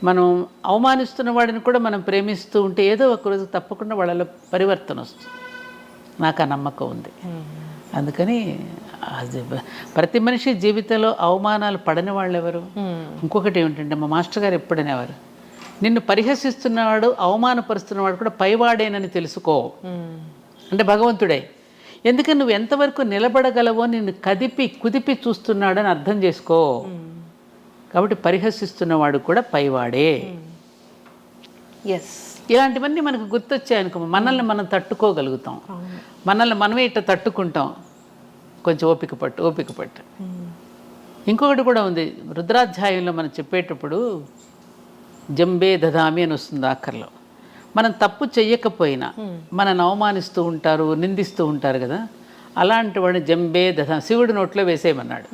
మనం అవమానిస్తున్న వాడిని కూడా మనం ప్రేమిస్తూ ఉంటే ఏదో ఒకరోజు తప్పకుండా వాళ్ళలో పరివర్తన వస్తుంది. నాకు ఆ నమ్మకం ఉంది. అందుకని అది ప్రతి మనిషి జీవితంలో అవమానాలు పడని వాళ్ళు ఎవరు? ఇంకొకటి ఏమిటంటే మా మాస్టర్ గారు ఎప్పుడనేవారు, నిన్ను పరిహసిస్తున్నవాడు, అవమానపరుస్తున్నవాడు కూడా పైవాడేనని తెలుసుకో. అంటే భగవంతుడే. ఎందుకని నువ్వు ఎంతవరకు నిలబడగలవో నిన్ను కుదిపి చూస్తున్నాడని అర్థం చేసుకో. కాబట్టి పరిహసిస్తున్నవాడు కూడా పైవాడే. ఎస్, ఇలాంటివన్నీ మనకు గుర్తొచ్చాయనుకో, మనల్ని మనం తట్టుకోగలుగుతాం. మనల్ని మనమే ఇట్లా తట్టుకుంటాం. కొంచెం ఓపిక పట్టు. ఇంకొకటి కూడా ఉంది, రుద్రాధ్యాయంలో మనం చెప్పేటప్పుడు జంబే దదామి అని వస్తుంది ఆఖర్లో. మనం తప్పు చెయ్యకపోయినా మనల్ని అవమానిస్తూ ఉంటారు, నిందిస్తూ ఉంటారు కదా, అలాంటి వాడిని జంబే దదామి శివుడి నోట్లో వేసేయమన్నాడు.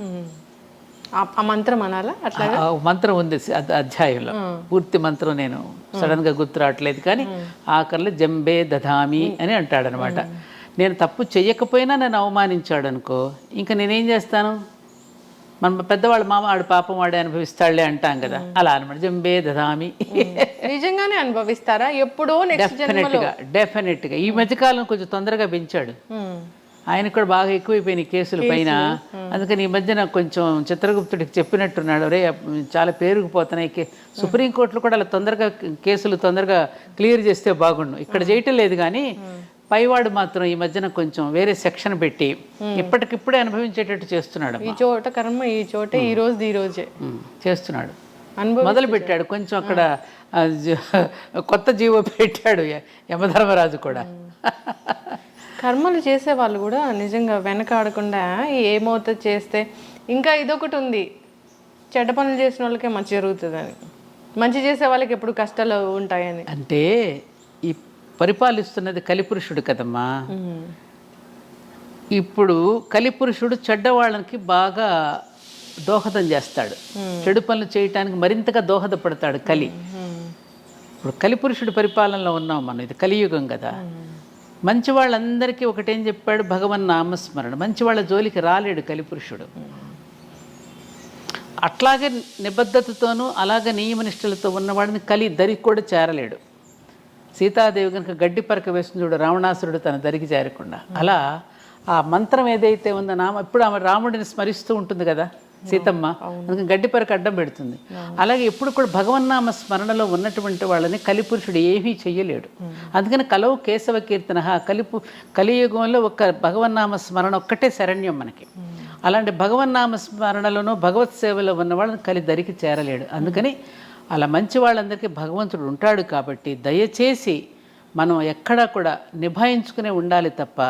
ఆ మంత్రం అనాలా? అట్లా మంత్రం ఉంది అధ్యాయంలో, పూర్తి మంత్రం నేను సడన్గా గుర్తు రావట్లేదు, కానీ ఆఖరిలో జంబే దధామి అని అంటాడనమాట. నేను తప్పు చెయ్యకపోయినా నన్ను అవమానించాడు అనుకో, ఇంకా నేనేం చేస్తాను? మన పెద్దవాళ్ళు వాడు పాపం వాడే అనుభవిస్తాడులే అంటాం కదా, అలా అనమాట. జంబే దధామి. నిజంగానే అనుభవిస్తారా? ఎప్పుడో డెఫినెట్గా ఈ మధ్యకాలం కొంచెం తొందరగా పెంచాడు. ఆయన కూడా బాగా ఎక్కువైపోయినాయి కేసుల పైన. అందుకని ఈ మధ్యన కొంచెం చిత్రగుప్తుడికి చెప్పినట్టున్నాడు, రే చాలా పేరుకుపోతున్నాయి, సుప్రీంకోర్టులో కూడా అలా తొందరగా కేసులు తొందరగా క్లియర్ చేస్తే బాగుండు. ఇక్కడ చేయటం లేదు కానీ పైవాడు మాత్రం ఈ మధ్యన కొంచెం వేరే సెక్షన్ పెట్టి ఇప్పటికిప్పుడే అనుభవించేటట్టు చేస్తున్నాడు. ఈ చోట కర్మ ఈ చోటే, ఈ రోజే చేస్తున్నాడు. మొదలు పెట్టాడు కొంచెం అక్కడ కొత్త జీవో పెట్టాడు యమధర్మరాజు కూడా. కర్మలు చేసే వాళ్ళు కూడా నిజంగా వెనకాడకుండా ఏమవుతుంది చేస్తే. ఇంకా ఇదొకటి ఉంది, చెడ్డ పనులు చేసిన వాళ్ళకే మంచి జరుగుతుందని, మంచి చేసే వాళ్ళకి ఎప్పుడు కష్టాలు ఉంటాయని. అంటే ఈ పరిపాలిస్తున్నది కలిపురుషుడు కదమ్మా. ఇప్పుడు కలిపురుషుడు చెడ్డవాళ్ళకి బాగా దోహదం చేస్తాడు, చెడు పనులు చేయటానికి మరింతగా దోహదపడతాడు కలి. ఇప్పుడు కలిపురుషుడి పరిపాలనలో ఉన్నాం మనం, ఇది కలియుగం కదా. మంచి వాళ్ళందరికీ ఒకటేం చెప్పాడు, భగవన్ నామస్మరణ. మంచి వాళ్ళ జోలికి రాలేడు కలిపురుషుడు. అట్లాగే నిబద్ధతతోనూ అలాగే నియమనిష్టలతో ఉన్నవాడిని కలి దరికి కూడా చేరలేడు. సీతాదేవి కనుక గడ్డి పరక వేస్తుంది చూడు, రావణాసురుడు తన దరికి చేరకుండా. అలా ఆ మంత్రం ఏదైతే ఉందో నామ, ఇప్పుడు ఆమె రాముడిని స్మరిస్తూ ఉంటుంది కదా సీతమ్మ, అందుకని గడ్డి పరక అడ్డం పెడుతుంది. అలాగే ఎప్పుడు కూడా భగవన్నామ స్మరణలో ఉన్నటువంటి వాళ్ళని కలిపురుషుడు ఏమీ చెయ్యలేడు. అందుకని కలవు కేశవ కీర్తన, కలియుగంలో ఒక భగవన్నామ స్మరణ ఒక్కటే శరణ్యం మనకి. అలాంటి భగవన్నామ స్మరణలోనూ భగవత్ సేవలో ఉన్న వాళ్ళని కలి దరికి చేరలేడు. అందుకని అలా మంచి వాళ్ళందరికీ భగవంతుడు ఉంటాడు కాబట్టి దయచేసి మనం ఎక్కడా కూడా నిభాయించుకునే ఉండాలి తప్ప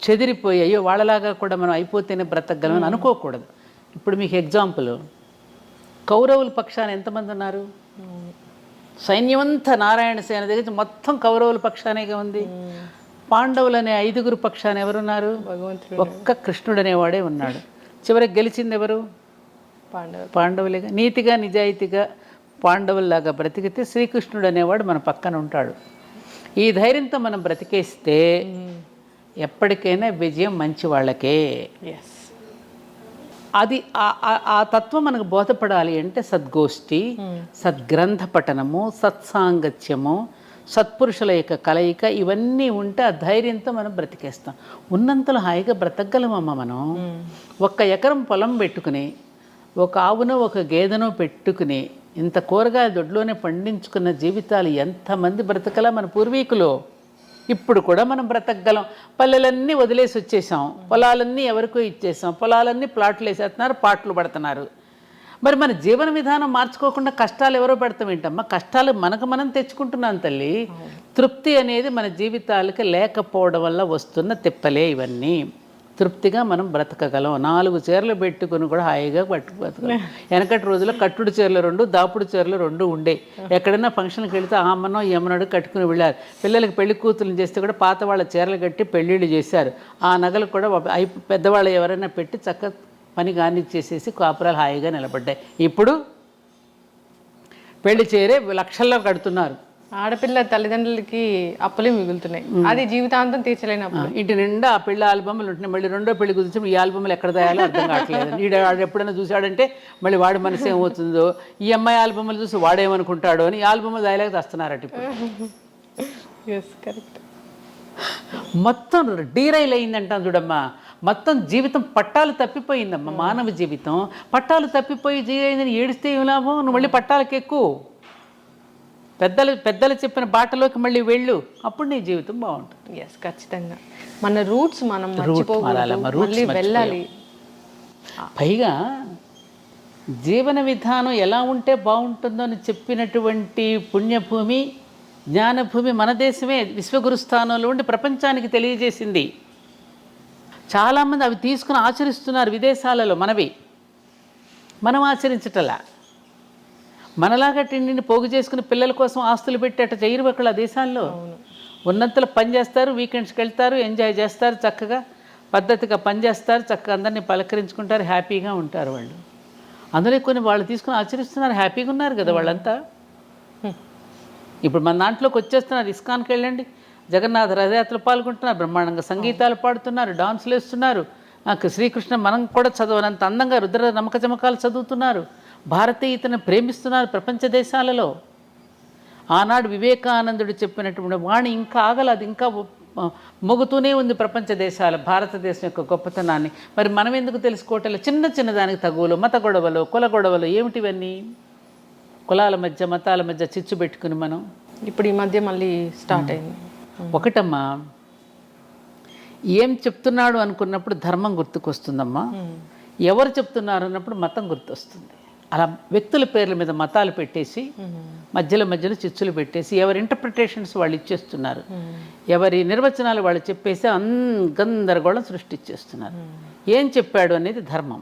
చెదిరిపోయి అయ్యో వాళ్ళలాగా కూడా మనం అయిపోతేనే బ్రతకగలమని అనుకోకూడదు. ఇప్పుడు మీకు ఎగ్జాంపుల్, కౌరవుల పక్షాన ఎంతమంది ఉన్నారు? సైన్యమంతా నారాయణ సేన దగ్గర మొత్తం కౌరవుల పక్షానేగా ఉంది. పాండవులు అనే 5గురు పక్షాన ఎవరున్నారు? ఒక్క కృష్ణుడు అనేవాడే ఉన్నాడు. చివరికి గెలిచింది ఎవరు? పాండవులేగా. నీతిగా నిజాయితీగా పాండవుల్లాగా బ్రతికితే శ్రీకృష్ణుడు అనేవాడు మన పక్కన ఉంటాడు. ఈ ధైర్యంతో మనం బ్రతికేస్తే ఎప్పటికైనా విజయం మంచి వాళ్ళకే. అది ఆ తత్వం మనకు బోధపడాలి అంటే సద్గోష్ఠి, సద్గ్రంథ పఠనము, సత్సాంగత్యము, సత్పురుషుల యొక్క కలయిక, ఇవన్నీ ఉంటే ఆ ధైర్యంతో మనం బ్రతికేస్తాం. ఉన్నంతలో హాయిగా బ్రతకగలమమ్మ మనం. 1 ఎకరం పొలం పెట్టుకుని, ఒక ఆవునో ఒక గేదెనో పెట్టుకుని ఇంత కూరగాయ దొడ్లోనే పండించుకున్న జీవితాలు ఎంతమంది బ్రతకలా మన పూర్వీకులు. ఇప్పుడు కూడా మనం బ్రతకగలం. పల్లెలన్నీ వదిలేసి వచ్చేసాం, పొలాలన్నీ ఎవరికో ఇచ్చేసాం, పొలాలన్నీ ప్లాట్లు వేసేస్తున్నారు, పాటలు పడుతున్నారు. మరి మన జీవన విధానం మార్చుకోకుండా కష్టాలు ఎవరో పెడతాం ఏంటమ్మా? కష్టాలు మనకు మనం తెచ్చుకుంటున్నాం తల్లి. తృప్తి అనేది మన జీవితాలకి లేకపోవడం వల్ల వస్తున్న తిప్పలే ఇవన్నీ. తృప్తిగా మనం బ్రతకగలం. 4 చీరలు పెట్టుకుని కూడా హాయిగా బతకగలం. వెనకటి రోజుల్లో కట్టుడు చీరలు 2, దాపుడు చీరలు 2 ఉండే. ఎక్కడైనా ఫంక్షన్కి వెళితే అమ్మనో యమనోడు కట్టుకుని వెళ్ళారు. పిల్లలకి పెళ్లి కూతుర్లు చేస్తే కూడా పాత వాళ్ళ చీరలు కట్టి పెళ్ళిళ్ళు చేశారు. ఆ నగలు కూడా పెద్దవాళ్ళు ఎవరైనా పెట్టి చక్కగా పని కానిచ్చేసేసి కాపురాలు హాయిగా నిలబడ్డాయి. ఇప్పుడు పెళ్లి చేరే లక్షల్లో కడుతున్నారు. ఆడపిల్ల తల్లిదండ్రులకి అప్పులే మిగులుతున్నాయి. అది జీవితాంతం తీర్చలేని అప్పులు. ఇంటి నిండా ఆ పెళ్లి ఆల్బమ్లు ఉంటున్నాయి. మళ్ళీ రెండో పెళ్లి గురించి ఈ ఆల్బమ్లు ఎక్కడ తయాలో అర్థం కావట్లేదు. వాడు ఎప్పుడైనా చూశాడంటే మళ్ళీ వాడి మనసు ఏమవుతుందో, ఈ అమ్మాయి ఆల్బమ్లు చూసి వాడేమనుకుంటాడో అని ఈ ఆల్బమ్లు దాయలేక తెస్తున్నారట ఇప్పుడు. కరెక్ట్. మొత్తం డీరైల్ అయిందంటాం చూడమ్మా. మొత్తం జీవితం పట్టాలు తప్పిపోయిందమ్మా. మానవ జీవితం పట్టాలు తప్పిపోయి జీవైందని ఏడిస్తే ఏం లాభం? నువ్వు మళ్ళీ పట్టాలకి ఎక్కువ పెద్దలు చెప్పిన బాటలోకి మళ్ళీ వెళ్ళు, అప్పుడు నీ జీవితం బాగుంటుంది. ఎస్, ఖచ్చితంగా. మన రూట్స్ మనం మళ్ళీ వెళ్ళాలి. పైగా జీవన విధానం ఎలా ఉంటే బాగుంటుందో అని చెప్పినటువంటి పుణ్యభూమి, జ్ఞానభూమి మన దేశమే. విశ్వగురు స్థానంలో ఉండి ప్రపంచానికి తెలియజేసింది. చాలామంది అవి తీసుకుని ఆచరిస్తున్నారు విదేశాలలో. మనం ఆచరించటలా. మనలాగా తిండిని పోగు చేసుకుని పిల్లల కోసం ఆస్తులు పెట్టి అట్లా చేయరు అక్కడ దేశాల్లో. ఉన్నంతలో పని చేస్తారు, వీకెండ్స్కి వెళ్తారు, ఎంజాయ్ చేస్తారు, చక్కగా పద్ధతిగా పని చేస్తారు, చక్కగా అందరినీ పలకరించుకుంటారు, హ్యాపీగా ఉంటారు వాళ్ళు. అందులో కొన్ని వాళ్ళు తీసుకుని ఆచరిస్తున్నారు, హ్యాపీగా ఉన్నారు కదా వాళ్ళంతా. ఇప్పుడు మన దాంట్లోకి వచ్చేస్తున్నారు. ఇస్కాన్కి వెళ్ళండి, జగన్నాథ రథయాత్రలు పాల్గొంటున్నారు, బ్రహ్మాండంగా సంగీతాలు పాడుతున్నారు, డాన్సులు వేస్తున్నారు. శ్రీకృష్ణ మనం కూడా చదవనంత అందంగా రుద్ర నమ్మక చమకాలు చదువుతున్నారు. భారతీయతను ప్రేమిస్తున్నారు ప్రపంచ దేశాలలో. ఆనాడు వివేకానందుడు చెప్పినటువంటి వాణి ఇంకా ఆగల, అది ఇంకా మొగుతూనే ఉంది ప్రపంచ దేశాల భారతదేశం యొక్క గొప్పతనాన్ని. మరి మనం ఎందుకు తెలుసుకోవట్లేదు? చిన్న దానికి తగువలు, మత గొడవలు, కుల గొడవలు, ఏమిటివన్నీ? కులాల మధ్య మతాల మధ్య చిచ్చు పెట్టుకుని మనం ఇప్పుడు ఈ మధ్య మళ్ళీ స్టార్ట్ అయింది. ఒకటమ్మా, ఏం చెప్తున్నాడు అనుకున్నప్పుడు ధర్మం గుర్తుకొస్తుందమ్మా. ఎవరు చెప్తున్నారు అన్నప్పుడు మతం గుర్తొస్తుంది. అలా వ్యక్తుల పేర్ల మీద మతాలు పెట్టేసి మధ్యలో చిచ్చులు పెట్టేసి ఎవరి ఇంటర్ప్రిటేషన్స్ వాళ్ళు ఇచ్చేస్తున్నారు, ఎవరి నిర్వచనాలు వాళ్ళు చెప్పేసి గందరగోళం సృష్టించేస్తున్నారు. ఏం చెప్పాడు అనేది ధర్మం.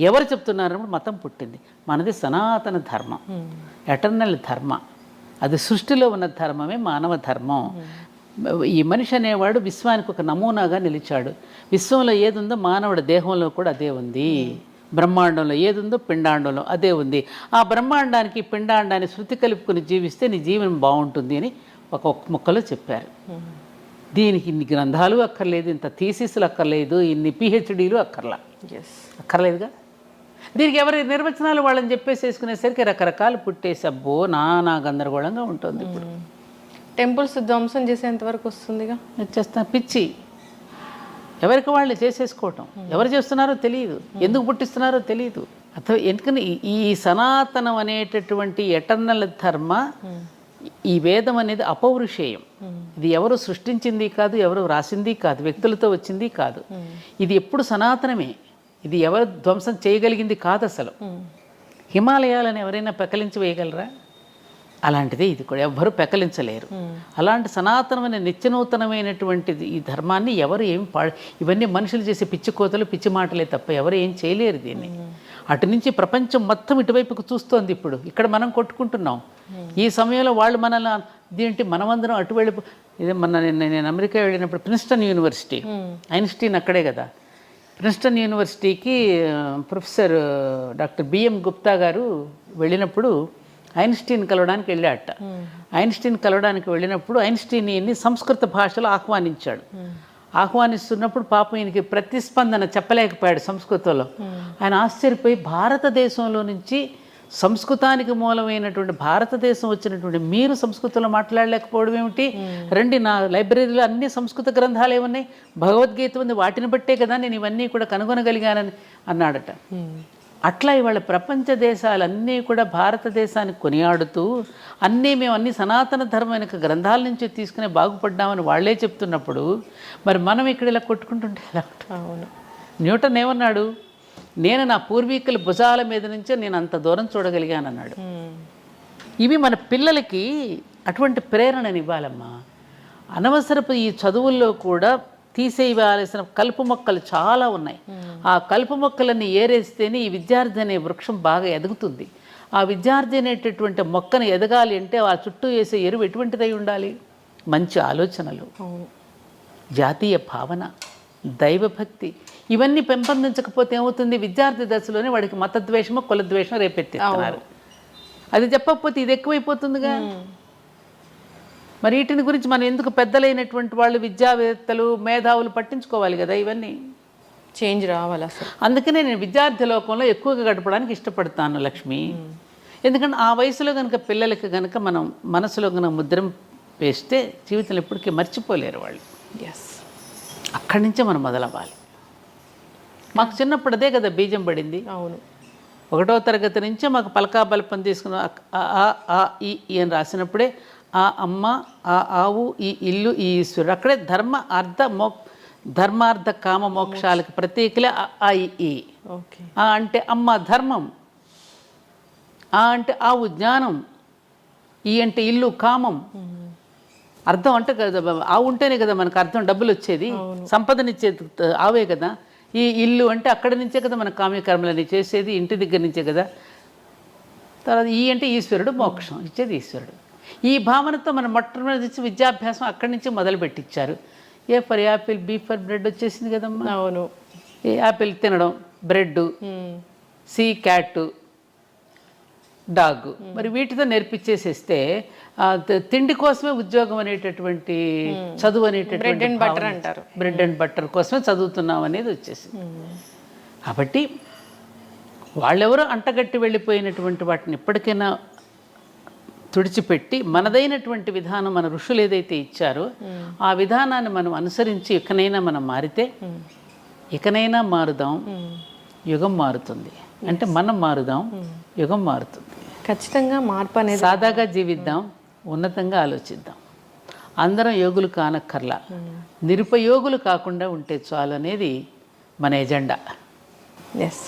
ఎవరు చెప్తున్నారన్నప్పుడు మతం పుట్టింది. మనది సనాతన ధర్మం, ఎటర్నల్ ధర్మ. అది సృష్టిలో ఉన్న ధర్మమే మానవ ధర్మం. ఈ మనిషి అనేవాడు విశ్వానికి ఒక నమూనాగా నిలిచాడు. విశ్వంలో ఏది ఉందో మానవుడి దేహంలో కూడా అదే ఉంది. బ్రహ్మాండంలో ఏది ఉందో పిండాండంలో అదే ఉంది. ఆ బ్రహ్మాండానికి పిండాండాన్ని శృతి కలుపుకొని జీవిస్తే నీ జీవనం బాగుంటుంది అని ఒక ముక్కలో చెప్పారు. దీనికి ఇన్ని గ్రంథాలు అక్కర్లేదు, ఇంత థీసిస్లు అక్కర్లేదు, ఇన్ని పిహెచ్డీలు అక్కర్లేదుగా. దీనికి ఎవరి నిర్వచనాలు వాళ్ళని చెప్పేసేసుకునేసరికి రకరకాలు పుట్టేసి అబ్బో నానా గందరగోళంగా ఉంటుంది. ఇప్పుడు టెంపుల్స్ ధ్వంసం చేసేంత వరకు వస్తుందిగా. చేస్తా పిచ్చి ఎవరికి వాళ్ళు చేసేసుకోవటం. ఎవరు చేస్తున్నారో తెలియదు, ఎందుకు పుట్టిస్తున్నారో తెలియదు. అథవా ఎందుకని ఈ సనాతనం అనేటటువంటి ఎటర్నల్ ధర్మ, ఈ వేదం అనేది అపౌరుషేయం. ఇది ఎవరు సృష్టించింది కాదు, ఎవరు రాసింది కాదు, వ్యక్తులతో వచ్చింది కాదు. ఇది ఎప్పుడు సనాతనమే. ఇది ఎవరు ధ్వంసం చేయగలిగింది కాదు అసలు. హిమాలయాలను ఎవరైనా పెకలించి వేయగలరా? అలాంటిదే ఇది కూడా, ఎవ్వరూ పెకలించలేరు. అలాంటి సనాతనమైన నిత్యనూతనమైనటువంటిది ఈ ధర్మాన్ని ఎవరు ఏం ఇవన్నీ మనుషులు చేసే పిచ్చి కోతలు పిచ్చి మాటలే తప్ప ఎవరు ఏం చేయలేరు దీన్ని. అటు నుంచి ప్రపంచం మొత్తం ఇటువైపుకు చూస్తోంది. ఇప్పుడు ఇక్కడ మనం కొట్టుకుంటున్నాం. ఈ సమయంలో వాళ్ళు మనల్ని దీంటి మనమందరం అటు వెళ్ళి ఇదే నేను అమెరికా వెళ్ళినప్పుడు ప్రిన్స్టన్ యూనివర్సిటీ, ఐన్స్టీన్ అక్కడే కదా. ప్రిన్స్టన్ యూనివర్సిటీకి ప్రొఫెసర్ డాక్టర్ బిఎం గుప్తా గారు వెళ్ళినప్పుడు ఐన్స్టీన్ కలవడానికి వెళ్ళాట. ఐన్స్టీన్ కలవడానికి వెళ్ళినప్పుడు ఐన్స్టీన్ని సంస్కృత భాషలో ఆహ్వానించాడు. ఆహ్వానిస్తున్నప్పుడు పాపం ఈయనకి ప్రతిస్పందన చెప్పలేకపోయాడు సంస్కృతంలో. ఆయన ఆశ్చర్యపోయి భారతదేశంలో నుంచి సంస్కృతానికి మూలమైనటువంటి భారతదేశం వచ్చినటువంటి మీరు సంస్కృతంలో మాట్లాడలేకపోవడం ఏమిటి? రండి, నా లైబ్రరీలో అన్ని సంస్కృత గ్రంథాలు ఏమున్నాయి, భగవద్గీత ఉంది, వాటిని బట్టే కదా నేను ఇవన్నీ కూడా కనుగొనగలిగానని అన్నాడట. అట్లా ఇవాళ ప్రపంచ దేశాలన్నీ కూడా భారతదేశాన్ని కొనియాడుతూ మేము అన్ని సనాతన ధర్మమైన గ్రంథాల నుంచి తీసుకునే బాగుపడ్డామని వాళ్ళే చెప్తున్నప్పుడు మరి మనం ఇక్కడ ఇలా కొట్టుకుంటుంటే ఎలా? అవును. న్యూటన్ ఏమన్నాడు? నేను నా పూర్వీకుల భుజాల మీద నుంచే నేను అంత దూరం చూడగలిగాను అన్నాడు. ఇవి మన పిల్లలకి అటువంటి ప్రేరణని ఇవ్వాలమ్మా. అనవసరపు ఈ చదువుల్లో కూడా తీసేయవలసిన కలుపు మొక్కలు చాలా ఉన్నాయి. ఆ కలుపు మొక్కలన్నీ ఏరేస్తేనే ఈ విద్యార్థి అనే వృక్షం బాగా ఎదుగుతుంది. ఆ విద్యార్థి అనేటటువంటి మొక్కను ఎదగాలి అంటే ఆ చుట్టూ వేసే ఎరువు ఎటువంటిదై ఉండాలి? మంచి ఆలోచనలు, జాతీయ భావన, దైవభక్తి, ఇవన్నీ పెంపొందించకపోతే ఏమవుతుంది? విద్యార్థి దశలోనే వాడికి మతద్వేషమో కులద్వేషమో రేపెత్తిస్తున్నారు. అది చెప్పకపోతే ఇది ఎక్కువైపోతుందిగా. మరి వీటిని గురించి మనం ఎందుకు పెద్దలైనటువంటి వాళ్ళు, విద్యావేత్తలు, మేధావులు పట్టించుకోవాలి కదా. ఇవన్నీ చేంజ్ రావాలి అసలు. అందుకనే నేను విద్యార్థి లోకంలో ఎక్కువగా గడపడానికి ఇష్టపడతాను లక్ష్మి. ఎందుకంటే ఆ వయసులో కనుక పిల్లలకి కనుక మనం మనసులో కనుక ముద్రం వేస్తే జీవితంలో ఎప్పటికీ మర్చిపోలేరు వాళ్ళు. అక్కడి నుంచే మనం మొదలవ్వాలి. మాకు చిన్నప్పుడు అదే కదా బీజం పడింది. అవును. 1వ తరగతి నుంచే మాకు పలకా బల్పం తీసుకున్న ఆ ఈ అని రాసినప్పుడే ఆ అమ్మ, ఆ ఆవు, ఈ ఇల్లు, ఈ ఈశ్వరుడు, అక్కడే ధర్మార్థ కామ మోక్షాలకు ప్రతీకలే ఆ ఈ. ఆ అంటే అమ్మ ధర్మం, ఆ అంటే ఆవు జ్ఞానం, ఈ అంటే ఇల్లు కామం. అర్థం అంటే కదా ఆవు ఉంటేనే కదా మనకు అర్థం, డబ్బులు వచ్చేది, సంపదనిచ్చేది ఆవే కదా. ఈ ఇల్లు అంటే అక్కడి నుంచే కదా మన కామ్యకర్మలని చేసేది, ఇంటి దగ్గర నుంచే కదా. తర్వాత ఈ అంటే ఈశ్వరుడు, మోక్షం ఇచ్చేది ఈశ్వరుడు. ఈ భావనతో మనం మొట్టమొదటి విద్యాభ్యాసం అక్కడి నుంచి మొదలు పెట్టించారు. A for apple, B for bread వచ్చేసింది కదమ్మా. అవును. ఏ యాపిల్ తినడం, బ్రెడ్, సి క్యాట్, డాగ్, మరి వీటితో నేర్పించేసేస్తే తిండి కోసమే ఉద్యోగం అనేటటువంటి చదువు అనేటటువంటి బ్రెడ్ అండ్ బటర్ కోసమే చదువుతున్నాం అనేది వచ్చేసింది. కాబట్టి వాళ్ళెవరో అంటగట్టి వెళ్ళిపోయినటువంటి వాటిని ఎప్పటికైనా తుడిచిపెట్టి మనదైనటువంటి విధానం, మన ఋషులు ఏదైతే ఇచ్చారో ఆ విధానాన్ని మనం అనుసరించి ఇకనైనా మనం మారితే, ఇకనైనా మారుదాం, యుగం మారుతుంది. అంటే మనం మారుదాం, యుగం మారుతుంది. ఖచ్చితంగా మార్పు అనేది. సాదాగా జీవిద్దాం, ఉన్నతంగా ఆలోచిద్దాం. అందరం యోగులు కానక్కర్లా, నిరుపయోగులు కాకుండా ఉంటే చాలు అనేది మన ఎజెండా.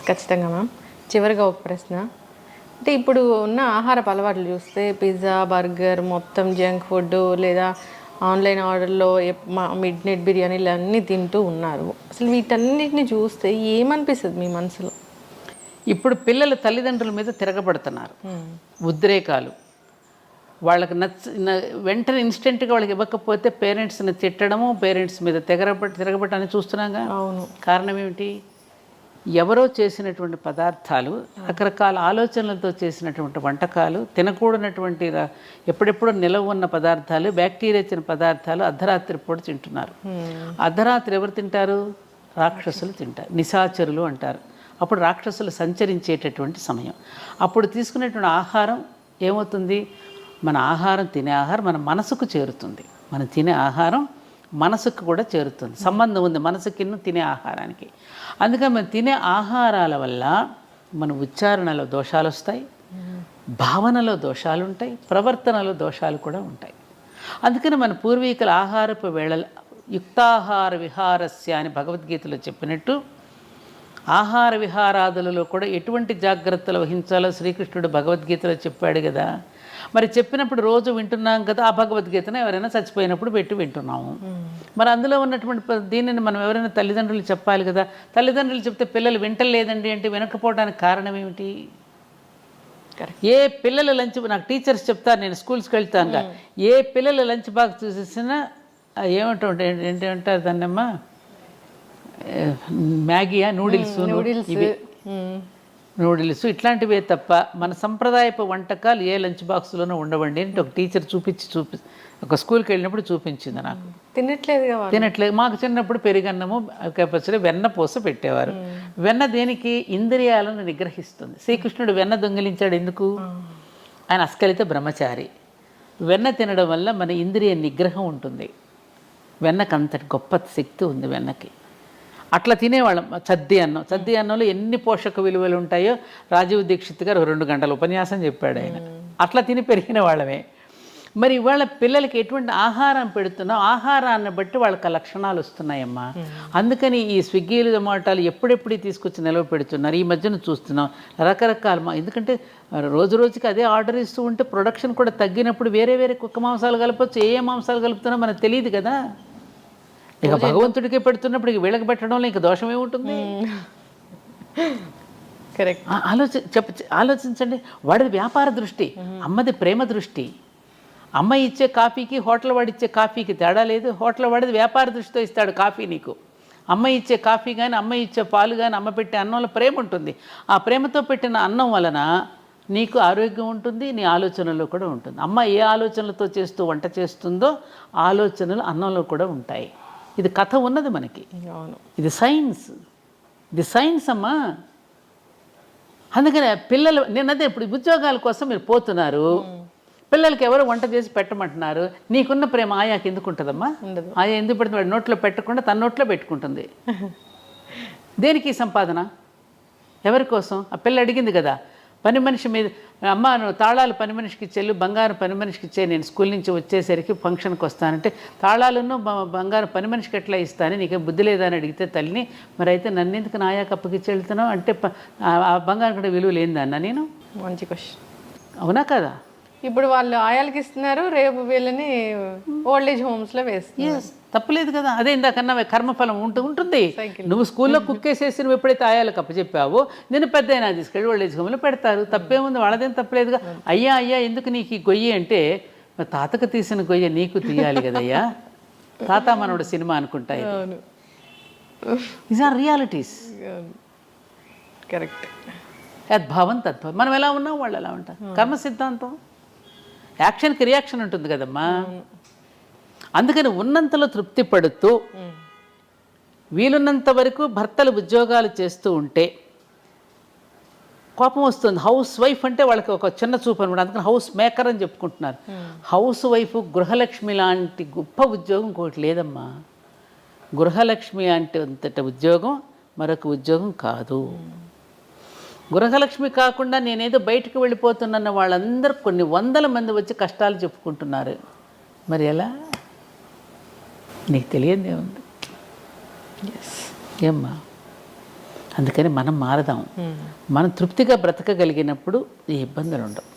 ఖచ్చితంగా మ్యామ్. చివరిగా ఒక ప్రశ్న, అంటే ఇప్పుడు ఉన్న ఆహారపు అలవాట్లు చూస్తే పిజ్జా, బర్గర్, మొత్తం జంక్ ఫుడ్, లేదా ఆన్లైన్ ఆర్డర్లో మిడ్ నైట్ బిర్యానీలు అన్నీ తింటూ ఉన్నారు. అసలు వీటన్నిటిని చూస్తే ఏమనిపిస్తుంది మీ మనసులో? ఇప్పుడు పిల్లల తల్లిదండ్రుల మీద తిరగబడుతున్నారు, ఉద్రేకాలు. వాళ్ళకి వెంటనే ఇన్స్టెంట్గా వాళ్ళకి ఇవ్వకపోతే పేరెంట్స్ని తిట్టడము, పేరెంట్స్ మీద తిరగబట్టని చూస్తున్నాగా. అవును. కారణం ఏమిటి? ఎవరో చేసినటువంటి పదార్థాలు, రకరకాల ఆలోచనలతో చేసినటువంటి వంటకాలు, తినకూడనటువంటి ఎప్పుడెప్పుడో నిలవ ఉన్న పదార్థాలు, బ్యాక్టీరియా ఇచ్చిన పదార్థాలు అర్ధరాత్రి పూట తింటున్నారు. అర్ధరాత్రి ఎవరు తింటారు? రాక్షసులు తింటారు, నిశాచరులు అంటారు. అప్పుడు రాక్షసులు సంచరించేటటువంటి సమయం. అప్పుడు తీసుకునేటువంటి ఆహారం ఏమవుతుంది? మన ఆహారం, తినే ఆహారం మన మనసుకు చేరుతుంది. మనం తినే ఆహారం మనసుకు కూడా చేరుతుంది. సంబంధం ఉంది మనసుకి తినే ఆహారానికి. అందుకని మనం తినే ఆహారాల వల్ల మన ఉచ్చారణలో దోషాలు వస్తాయి, భావనలో దోషాలు ఉంటాయి, ప్రవర్తనలో దోషాలు కూడా ఉంటాయి. అందుకని మన పూర్వీకుల ఆహారపు వేళ యుక్తాహార విహారస్య అని భగవద్గీతలో చెప్పినట్టు ఆహార విహారాదులలో కూడా ఎటువంటి జాగ్రత్తలు వహించాలో శ్రీకృష్ణుడు భగవద్గీతలో చెప్పాడు కదా. మరి చెప్పినప్పుడు రోజు వింటున్నాం కదా, ఆ భగవద్గీతను ఎవరైనా చచ్చిపోయినప్పుడు పెట్టి వింటున్నాము. మరి అందులో ఉన్నటువంటి దీనిని మనం ఎవరైనా తల్లిదండ్రులు చెప్పాలి కదా. తల్లిదండ్రులు చెప్తే పిల్లలు వింటలేదండి అంటే వినకపోవడానికి కారణం ఏమిటి? ఏ పిల్లల లంచ్, నాకు టీచర్స్ చెప్తారు, నేను స్కూల్స్కి వెళ్తాను, ఏ పిల్లల లంచ్ బాక్స్ చూసేసినా ఏంటంటారు దాన్నమ్మా, మ్యాగీయా, నూడిల్స్ ఇవి నూడిల్స్ ఇట్లాంటివే తప్ప మన సంప్రదాయపు వంటకాలు ఏ లంచ్ బాక్స్లోనూ ఉండవండి అంటే ఒక టీచర్ ఒక స్కూల్కి వెళ్ళినప్పుడు చూపించింది నాకు. తినట్లేదు. మాకు చిన్నప్పుడు పెరుగన్నము, పచ్చడి, వెన్న పూస పెట్టేవారు. వెన్న దేనికి? ఇంద్రియాలను నిగ్రహిస్తుంది. శ్రీకృష్ణుడు వెన్న దొంగిలించాడు ఎందుకు? ఆయన అస్కలిత బ్రహ్మచారి. వెన్న తినడం వల్ల మన ఇంద్రియ నిగ్రహం ఉంటుంది. వెన్నకు అంతటి గొప్ప శక్తి ఉంది వెన్నకి. అట్లా తినేవాళ్ళం. చద్ది అన్నంలో ఎన్ని పోషక విలువలు ఉంటాయో రాజీవ్ దీక్షిత్ గారు 2 గంటల ఉపన్యాసం చెప్పాడు ఆయన. అట్లా తిని పెరిగిన వాళ్ళమే. మరి ఇవాళ పిల్లలకి ఎటువంటి ఆహారం పెడుతున్నాం, ఆహారాన్ని బట్టి వాళ్ళకి లక్షణాలు వస్తున్నాయమ్మా. అందుకని ఈ స్విగ్గీలు, జొమాటోలు ఎప్పుడెప్పుడు తీసుకొచ్చి నిలవ పెడుతున్నారు. ఈ మధ్యన చూస్తున్నాం రకరకాల, ఎందుకంటే రోజు రోజుకి అదే ఆర్డర్ ఇస్తూ ఉంటే ప్రొడక్షన్ కూడా తగ్గినప్పుడు వేరే వేరే కుక్క మాంసాలు కలపచ్చు, ఏ మాంసాలు కలుపుతున్నా మనకు తెలియదు కదా. ఇక భగవంతుడికి పెడుతున్నప్పుడు ఇక వీళ్ళకి పెట్టడంలో ఇంక దోషం ఏముంటుంది? కరెక్ట్. ఆలోచించండి. వాడిది వ్యాపార దృష్టి, అమ్మది ప్రేమ దృష్టి. అమ్మ ఇచ్చే కాఫీకి హోటల్ వాడు ఇచ్చే కాఫీకి తేడా లేదు. హోటల్ వాడిది వ్యాపార దృష్టితో ఇస్తాడు కాఫీ నీకు. అమ్మ ఇచ్చే కాఫీ కానీ, అమ్మ ఇచ్చే పాలు కానీ, అమ్మ పెట్టే అన్నంలో ప్రేమ ఉంటుంది. ఆ ప్రేమతో పెట్టిన అన్నం వలన నీకు ఆరోగ్యం ఉంటుంది, నీ ఆలోచనలో కూడా ఉంటుంది. అమ్మ ఏ ఆలోచనలతో చేస్తూ వంట చేస్తుందో ఆలోచనలు అన్నంలో కూడా ఉంటాయి. ఇది కథ ఉన్నది మనకి. ఇది సైన్స్ అమ్మా. అందుకనే పిల్లలు, నేనదే ఇప్పుడు ఉద్యోగాల కోసం మీరు పోతున్నారు, పిల్లలకి ఎవరు వంట చేసి పెట్టమంటున్నారు. నీకున్న ప్రేమ ఆయాకి ఎందుకు ఉంటుందమ్మా? ఆయా ఎందుకు పెడుతుంది? వాడి నోట్లో పెట్టకుండా తన నోట్లో పెట్టుకుంటుంది. దేనికి సంపాదన? ఎవరి కోసం? ఆ పిల్ల అడిగింది కదా, పని మనిషి మీద, అమ్మ నువ్వు తాళాలు పని మనిషికి ఇచ్చేళ్ళు, బంగారం పని మనిషికి ఇచ్చే, నేను స్కూల్ నుంచి వచ్చేసరికి ఫంక్షన్కి వస్తానంటే తాళాలను బంగారం పని మనిషికి ఎట్లా ఇస్తాను, నీకేం బుద్ధి లేదా అని అడిగితే తల్లిని, మరి అయితే నన్ను ఎందుకు నాయాక అప్పగిచ్చి వెళ్తున్నావు అంటే ఆ బంగారం కూడా విలువ లేదన్న. నేను మంచి క్వశ్చన్. అవునా కదా? ఇప్పుడు వాళ్ళు ఆయాలకి ఇస్తున్నారు, రేపు వీళ్ళని ఓల్డ్ ఏజ్ హోమ్స్లో వేస్తున్నారు. తప్పలేదు కదా. అదే ఇందాకన్నా కర్మఫలం ఉంటుంది. నువ్వు స్కూల్లో కుక్కేసేసి నువ్వు ఎప్పుడైతే ఆయాలకు అప్పచెప్పావో నేను పెద్ద అయినా తీసుకెళ్ళి ఓల్డ్ ఏజ్ హోమ్లో పెడతారు. తప్పేముంది? వాళ్ళదేం తప్పలేదుగా. అయ్యా ఎందుకు నీకు ఈ గొయ్యి అంటే, తాతకు తీసిన గొయ్య నీకు తీయాలి కదయ్యా. తాత మనోడు సినిమా అనుకుంటాయి. These are realities. కరెక్ట్. యద్భావం తద్భావం. మనం ఎలా ఉన్నాం వాళ్ళు ఎలా ఉంటారు. కర్మ సిద్ధాంతం. యాక్షన్కి రియాక్షన్ ఉంటుంది కదమ్మా. అందుకని ఉన్నంతలో తృప్తి పడుతూ వీలున్నంత వరకు భర్తలు ఉద్యోగాలు చేస్తూ ఉంటే కోపం వస్తుంది. హౌస్ వైఫ్ అంటే వాళ్ళకి ఒక చిన్న చూపు అనమాట. అందుకని హౌస్ మేకర్ అని చెప్పుకుంటున్నారు. హౌస్ వైఫ్ గృహలక్ష్మి లాంటి గొప్ప ఉద్యోగం ఇంకోటి లేదమ్మా. గృహలక్ష్మి అంటే అంతటి ఉద్యోగం మరొక ఉద్యోగం కాదు. గృహలక్ష్మి కాకుండా నేనేదో బయటకు వెళ్ళిపోతున్న వాళ్ళందరూ కొన్ని వందల మంది వచ్చి కష్టాలు చెప్పుకుంటున్నారు. మరి ఎలా? నీకు తెలియదే ఉంది ఏమ్మా. అందుకని మనం మారదాం. మనం తృప్తిగా బ్రతకగలిగినప్పుడు ఈ ఇబ్బందులు ఉండవు.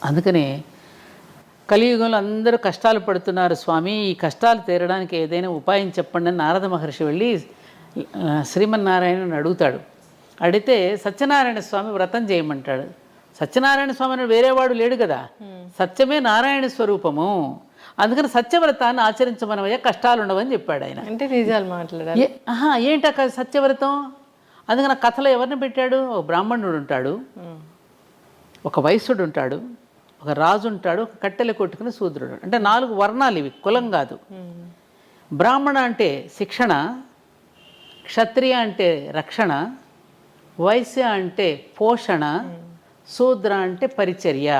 అందుకనే కలియుగంలో అందరూ కష్టాలు పడుతున్నారు స్వామి, ఈ కష్టాలు తీరడానికి ఏదైనా ఉపాయం చెప్పండి అని నారద మహర్షి వెళ్ళి శ్రీమన్నారాయణని అడుగుతాడు. అడిగితే సత్యనారాయణ స్వామి వ్రతం చేయమంటాడు. సత్యనారాయణ స్వామి అని వేరేవాడు లేడు కదా. సత్యమే నారాయణ స్వరూపము. అందుకని సత్యవ్రతాన్ని ఆచరించమనవయ్యా, కష్టాలు ఉండవని చెప్పాడు ఆయన. అంటే నిజాలు మాట్లాడాలి. ఏంట సత్యవ్రతం? అందుకని ఆ కథలో ఎవరిని పెట్టాడు? ఒక బ్రాహ్మణుడు ఉంటాడు, ఒక వైశ్యుడు ఉంటాడు, ఒక రాజు ఉంటాడు, ఒక కట్టెలు కొట్టుకుని శూద్రుడు. అంటే 4 వర్ణాలు ఇవి, కులం కాదు. బ్రాహ్మణ అంటే శిక్షణ, క్షత్రియ అంటే రక్షణ, వైశ్య అంటే పోషణ, శూద్ర అంటే పరిచర్య,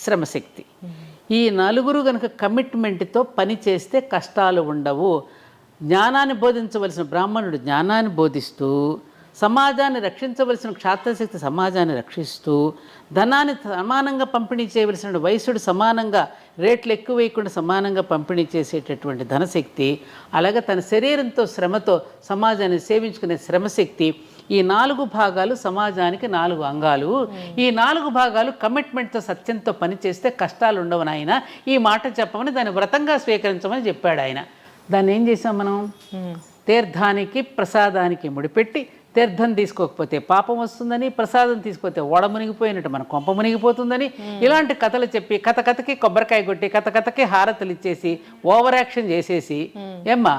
శ్రమశక్తి. ఈ 4 కనుక కమిట్మెంట్తో పని చేస్తే కష్టాలు ఉండవు. జ్ఞానాన్ని బోధించవలసిన బ్రాహ్మణుడు జ్ఞానాన్ని బోధిస్తూ, సమాజాన్ని రక్షించవలసిన క్షాత్రశక్తి సమాజాన్ని రక్షిస్తూ, ధనాన్ని సమానంగా పంపిణీ చేయవలసిన వైశ్యుడు సమానంగా రేట్లు ఎక్కువ వేయకుండా సమానంగా పంపిణీ చేసేటటువంటి ధనశక్తి, అలాగే తన శరీరంతో శ్రమతో సమాజాన్ని సేవించుకునే శ్రమశక్తి. ఈ 4 భాగాలు సమాజానికి 4 అంగాలు. ఈ 4 భాగాలు కమిట్మెంట్తో సత్యంతో పనిచేస్తే కష్టాలు ఉండవు నాయన. ఈ మాట చెప్పమని దాన్ని వ్రతంగా స్వీకరించమని చెప్పాడు ఆయన. దాన్ని ఏం చేసాం మనం? తీర్థానికి ప్రసాదానికి ముడిపెట్టి, తీర్థం తీసుకోకపోతే పాపం వస్తుందని, ప్రసాదం తీసుకోకపోతే ఓడ మునిగిపోయినట్టు మన కొంప మునిగిపోతుందని, ఇలాంటి కథలు చెప్పి కథకి కొబ్బరికాయ కొట్టి కథకి హారతలు ఇచ్చేసి ఓవర్ యాక్షన్ చేసేసి ఏమ్మా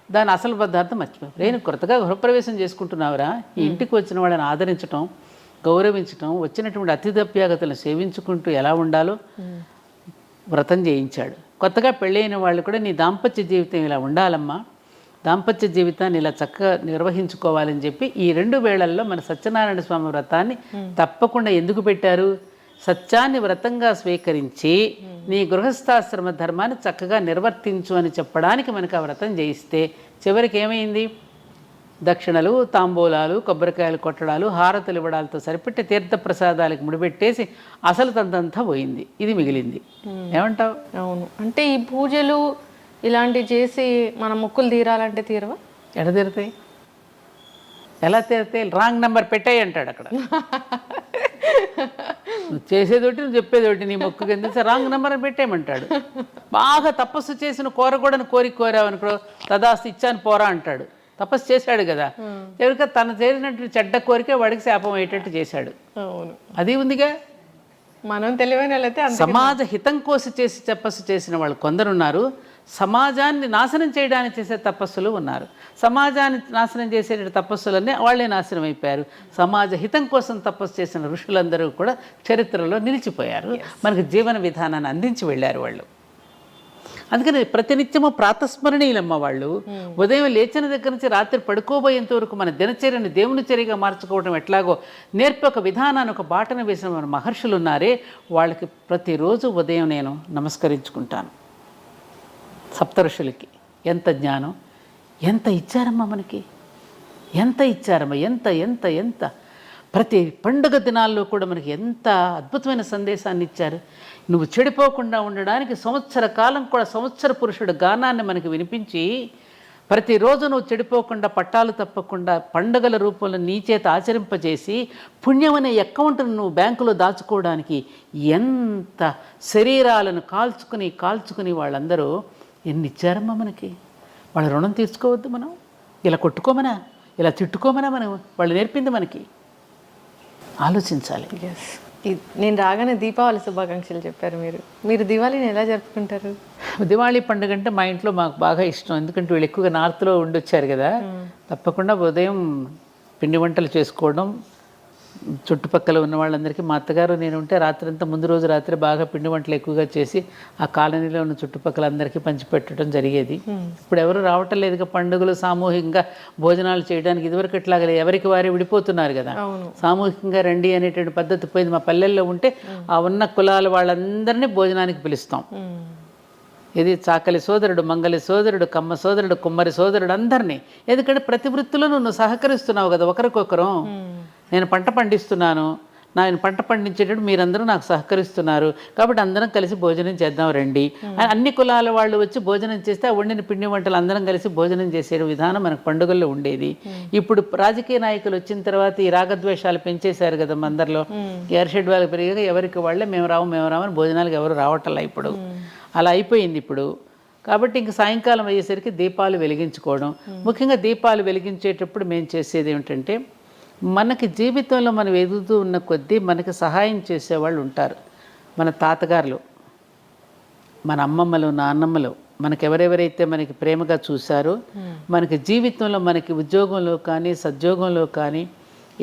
దాని అసలు పదార్థం మర్చిపోయి నేను కొత్తగా గృహప్రవేశం చేసుకుంటున్నావురా, ఈ ఇంటికి వచ్చిన వాళ్ళని ఆదరించటం, గౌరవించటం, వచ్చినటువంటి అతిథ్యాగతులను సేవించుకుంటూ ఎలా ఉండాలో వ్రతం చేయించాడు. కొత్తగా పెళ్ళైన వాళ్ళు కూడా నీ దాంపత్య జీవితం ఇలా ఉండాలమ్మా, దాంపత్య జీవితాన్ని ఇలా చక్కగా నిర్వహించుకోవాలని చెప్పి ఈ 2 వేళల్లో మన సత్యనారాయణ స్వామి వ్రతాన్ని తప్పకుండా ఎందుకు పెట్టారు? సత్యాన్ని వ్రతంగా స్వీకరించి నీ గృహస్థాశ్రమ ధర్మాన్ని చక్కగా నిర్వర్తించు అని చెప్పడానికి మనకు ఆ వ్రతం చేయిస్తే చివరికి ఏమైంది? దక్షిణలు, తాంబూలాలు, కొబ్బరికాయలు కొట్టడాలు, హారతులు ఇవ్వడాలతో సరిపెట్టి తీర్థప్రసాదాలకు ముడిపెట్టేసి అసలు తంతంతా పోయింది. ఇది మిగిలింది. ఏమంటావు? అవును. అంటే ఈ పూజలు ఇలాంటివి చేసి మన మొక్కులు తీరాలంటే తీరవా? ఎడ తీరుతాయి? ఎలా తీరుతాయి? రాంగ్ నెంబర్ పెట్టాయి అంటాడు అక్కడ. నువ్వు చేసేదోటి, నువ్వు చెప్పేదోటి, నీ మొక్కు కింద రాంగ్ నెంబర్ అని పెట్టేయమంటాడు. బాగా తపస్సు చేసిన కోరకూడని కోరావనుకో, తదాస్తు ఇచ్చాను పోరా అంటాడు. తపస్సు చేశాడు కదా, ఎవరికైనా తను చేసినట్టు చెడ్డ కోరిక వాడికి శాపం అయ్యేటట్టు చేశాడు. అవును, అది ఉందిగా. మనం తెలివైన వాళ్ళైతే సమాజ హితం కోసం చేసి తపస్సు చేసిన వాళ్ళు కొందరున్నారు, సమాజాన్ని నాశనం చేయడానికి చేసే తపస్సులు ఉన్నారు. సమాజాన్ని నాశనం చేసే తపస్సులన్నీ వాళ్ళే నాశనం అయిపోయారు. సమాజ హితం కోసం తపస్సు చేసిన ఋషులందరూ కూడా చరిత్రలో నిలిచిపోయారు, మనకు జీవన విధానాన్ని అందించి వెళ్ళారు వాళ్ళు. అందుకని ప్రతినిత్యము ప్రాతస్మరణీయులమ్మ వాళ్ళు. ఉదయం లేచిన దగ్గర నుంచి రాత్రి పడుకోబోయేంత వరకు మన దినచర్యని దేవుని చర్యగా మార్చుకోవడం ఎట్లాగో నేర్పి ఒక విధానాన్ని, ఒక బాటను వేసిన మన మహర్షులు ఉన్నారే, వాళ్ళకి ప్రతిరోజు ఉదయం నేను నమస్కరించుకుంటాను. సప్త ఋషులకి ఎంత జ్ఞానం, ఎంత ఇచ్చారమ్మా మనకి, ఎంత ఇచ్చారమ్మా, ఎంత ఎంత ఎంత ప్రతి పండుగ దినాల్లో కూడా మనకి ఎంత అద్భుతమైన సందేశాన్ని ఇచ్చారు. నువ్వు చెడిపోకుండా ఉండడానికి సంవత్సర కాలం కూడా సంవత్సర పురుషుడు గానాన్ని మనకి వినిపించి, ప్రతిరోజు నువ్వు చెడిపోకుండా పట్టాలు తప్పకుండా పండుగల రూపంలో నీ చేత ఆచరింపజేసి పుణ్యం అనే అకౌంట్ను నువ్వు బ్యాంకులో దాచుకోవడానికి ఎంత శరీరాలను కాల్చుకుని వాళ్ళందరూ ఎన్ని ఇచ్చారమ్మా మనకి. వాళ్ళ రుణం తీర్చుకోవద్దు మనం? ఇలా కొట్టుకోమనా, ఇలా తిట్టుకోమనా మనం? వాళ్ళు నేర్పింది మనకి. ఆలోచించాలి. నేను రాగానే దీపావళి శుభాకాంక్షలు చెప్పారు మీరు దివాళీని ఎలా జరుపుకుంటారు? దివాళీ పండుగ అంటే మా ఇంట్లో మాకు బాగా ఇష్టం. ఎందుకంటే వీళ్ళు ఎక్కువగా నార్త్లో ఉండొచ్చారు కదా, తప్పకుండా ఉదయం పిండి వంటలు చేసుకోవడం, చుట్టుపక్కల ఉన్న వాళ్ళందరికీ, మా అత్తగారు నేను ఉంటే రాత్రంతా ముందు రోజు రాత్రి బాగా పిండి వంటలు ఎక్కువగా చేసి ఆ కాలనీలో ఉన్న చుట్టుపక్కల అందరికీ పంచిపెట్టడం జరిగేది. ఇప్పుడు ఎవరు రావటం లేదుగా పండుగలు సామూహికంగా భోజనాలు చేయడానికి. ఇదివరకు ఇట్లాగలే ఎవరికి వారే విడిపోతున్నారు కదా, సామూహికంగా రండి అనేటువంటి పద్ధతి పోయింది. మా పల్లెల్లో ఉంటే ఆ ఉన్న కులాల వాళ్ళందరినీ భోజనానికి పిలుస్తాం. ఇది చాకలి సోదరుడు, మంగలి సోదరుడు, కమ్మ సోదరుడు, కుమ్మరి సోదరుడు అందరినీ. ఎందుకంటే ప్రతి వృత్తిలో నువ్వు సహకరిస్తున్నావు కదా ఒకరికొకరు. నేను పంట పండిస్తున్నాను, నేను పంట పండించేటప్పుడు మీరందరూ నాకు సహకరిస్తున్నారు, కాబట్టి అందరం కలిసి భోజనం చేద్దాం రండి. అన్ని కులాల వాళ్ళు వచ్చి భోజనం చేస్తే ఆ వండిన పిండి వంటలు అందరం కలిసి భోజనం చేసే విధానం మనకు పండుగల్లో ఉండేది. ఇప్పుడు రాజకీయ నాయకులు వచ్చిన తర్వాత ఈ రాగద్వేషాలు పెంచేశారు కదా అందరిలో. ఎర్షెడ్ వాళ్ళకి పెరిగాక ఎవరికి వాళ్ళే మేము రామని భోజనాలకు ఎవరు రావట్లా ఇప్పుడు. అలా అయిపోయింది ఇప్పుడు. కాబట్టి ఇంక సాయంకాలం అయ్యేసరికి దీపాలు వెలిగించుకోవడం. ముఖ్యంగా దీపాలు వెలిగించేటప్పుడు మేము చేసేది ఏమిటంటే, మనకి జీవితంలో మనం ఎదుగుతూ ఉన్న కొద్దీ మనకి సహాయం చేసేవాళ్ళు ఉంటారు. మన తాతగారులు, మన అమ్మమ్మలు, నాన్నమ్మలు, మనకి ఎవరెవరైతే మనకి ప్రేమగా చూశారో మనకి జీవితంలో మనకి ఉద్యోగంలో కానీ సద్యోగంలో కానీ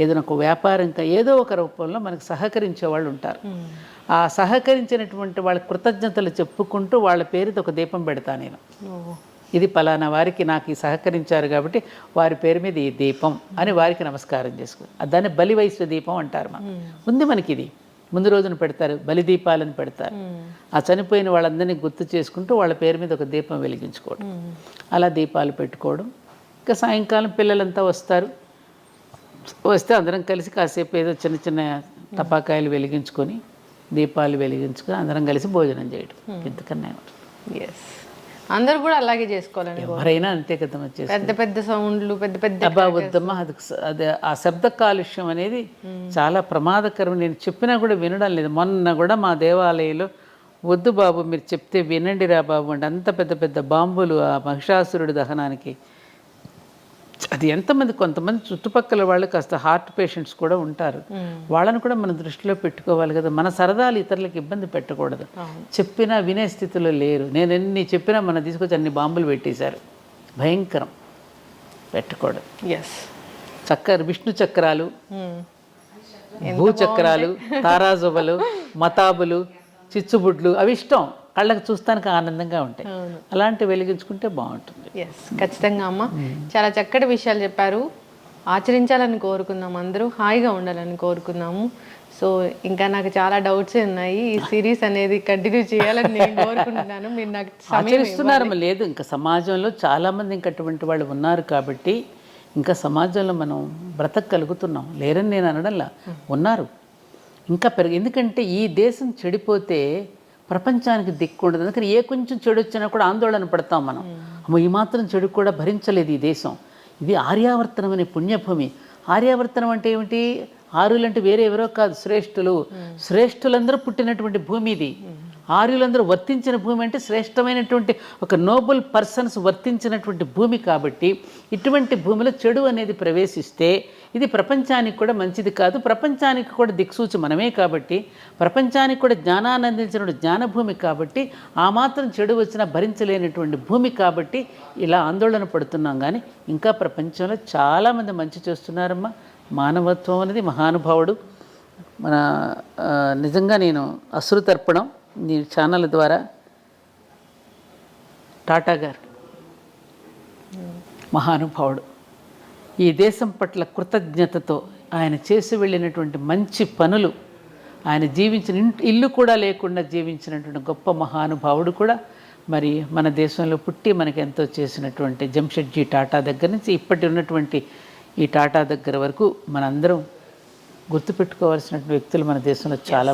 ఏదైనా ఒక వ్యాపారం ఏదో ఒక రూపంలో మనకు సహకరించే వాళ్ళు ఉంటారు. ఆ సహకరించినటువంటి వాళ్ళ కృతజ్ఞతలు చెప్పుకుంటూ వాళ్ళ పేరుతో ఒక దీపం పెడతా నేను. ఇది పలానా వారికి నాకు ఈ సహకరించారు కాబట్టి వారి పేరు మీద ఈ దీపం అని వారికి నమస్కారం చేసుకో. దాన్ని బలివైశ్వ దీపం అంటారు. ఉంది మనకి ఇది ముందు రోజున పెడతారు, బలి దీపాలను పెడతారు. ఆ చనిపోయిన వాళ్ళందరినీ గుర్తు చేసుకుంటూ వాళ్ళ పేరు మీద ఒక దీపం వెలిగించుకోవడం, అలా దీపాలు పెట్టుకోవడం. ఇంకా సాయంకాలం పిల్లలంతా వస్తే అందరం కలిసి కాసేపు ఏదో చిన్న చిన్న టపాకాయలు వెలిగించుకొని దీపాలు వెలిగించుకొని అందరం కలిసి భోజనం చేయడం. ఇంతకన్నా ఎస్, అందరు కూడా అలాగే చేసుకోవాలని. ఎవరైనా అంతే కదా వచ్చేసి పెద్ద పెద్ద సౌండ్లు, పెద్ద పెద్ద అబ్బా వద్దమ్మా, అది ఆ శబ్ద కాలుష్యం అనేది చాలా ప్రమాదకరం. నేను చెప్పినా కూడా వినడం లేదు. మొన్న కూడా మా దేవాలయంలో వద్దు బాబు మీరు చెప్తే వినండి రా బాబు అంటే అంత పెద్ద పెద్ద బాంబులు ఆ మహిషాసురుడి దహనానికి. అది ఎంతమంది, కొంతమంది చుట్టుపక్కల వాళ్ళు కాస్త హార్ట్ పేషెంట్స్ కూడా ఉంటారు. వాళ్ళని కూడా మనం దృష్టిలో పెట్టుకోవాలి కదా. మన సరదాలు ఇతరులకు ఇబ్బంది పెట్టకూడదు. చెప్పినా వినే స్థితిలో లేరు. నేను ఎన్ని చెప్పినా మనం తీసుకొచ్చి అన్ని బాంబులు పెట్టేశారు. భయంకరం, పెట్టకూడదు. ఎస్, విష్ణు చక్రాలు, భూచక్రాలు, తారాజువలు, మతాబులు, చిచ్చుబుడ్లు అవి ఇష్టం, కళ్ళకు చూస్తానికి ఆనందంగా ఉంటాయి. అలాంటివి వెలిగించుకుంటే బాగుంటుంది. ఎస్, ఖచ్చితంగా అమ్మ. చాలా చక్కటి విషయాలు చెప్పారు. ఆచరించాలని కోరుకుందాం, అందరూ హాయిగా ఉండాలని కోరుకుందాము. సో ఇంకా నాకు చాలా డౌట్స్ ఉన్నాయి. ఈ సిరీస్ అనేది కంటిన్యూ చేయాలని నేను కోరుకుంటున్నాను. మీరు నాకు ఆచరిస్తున్నారమ్మా. లేదు, ఇంకా సమాజంలో చాలామంది ఇంకా అటువంటి వాళ్ళు ఉన్నారు కాబట్టి ఇంకా సమాజంలో మనం బ్రతకగలుగుతున్నాం. లేరని నేను అనడంలా, ఉన్నారు ఇంకా ఎందుకంటే ఈ దేశం చెడిపోతే ప్రపంచానికి దిక్కు ఉండదు. అందుకని ఏ కొంచెం చెడు వచ్చినా కూడా ఆందోళన పడతాం మనం. అమ్మో ఈ మాత్రం చెడు కూడా భరించలేదు ఈ దేశం. ఇది ఆర్యావర్తనం అనే పుణ్యభూమి. ఆర్యావర్తనం అంటే ఏమిటి? ఆర్యులు అంటే వేరే ఎవరో కాదు, శ్రేష్ఠులందరూ పుట్టినటువంటి భూమి ఇది. ఆర్యులందరూ వర్తించిన భూమి అంటే శ్రేష్టమైనటువంటి ఒక నోబుల్ పర్సన్స్ వర్తించినటువంటి భూమి. కాబట్టి ఇటువంటి భూమిలో చెడు అనేది ప్రవేశిస్తే ఇది ప్రపంచానికి కూడా మంచిది కాదు. ప్రపంచానికి కూడా దిక్సూచి మనమే కాబట్టి, ప్రపంచానికి కూడా జ్ఞానాన్ని అందించిన జ్ఞానభూమి కాబట్టి, ఆ మాత్రం చెడు వచ్చినా భరించలేనటువంటి భూమి కాబట్టి ఇలా ఆందోళన పడుతున్నాం. కానీ ఇంకా ప్రపంచంలో చాలామంది మంచి చేస్తున్నారమ్మా. మానవత్వం అనేది మహానుభావుడు. మన నిజంగా నేను అశ్రుతర్పణం నీ ఛానల్ ద్వారా టాటా గారు మహానుభావుడు. ఈ దేశం పట్ల కృతజ్ఞతతో ఆయన చేసి వెళ్ళినటువంటి మంచి పనులు, ఆయన జీవించిన ఇల్లు కూడా లేకుండా జీవించినటువంటి గొప్ప మహానుభావుడు కూడా మరి మన దేశంలో పుట్టి మనకి ఎంతో చేసినటువంటి జంషెడ్జీ టాటా దగ్గర నుంచి ఇప్పటి ఉన్నటువంటి ఈ టాటా దగ్గర వరకు మనందరం గుర్తుపెట్టుకోవాల్సినటువంటి వ్యక్తులు మన దేశంలో చాలా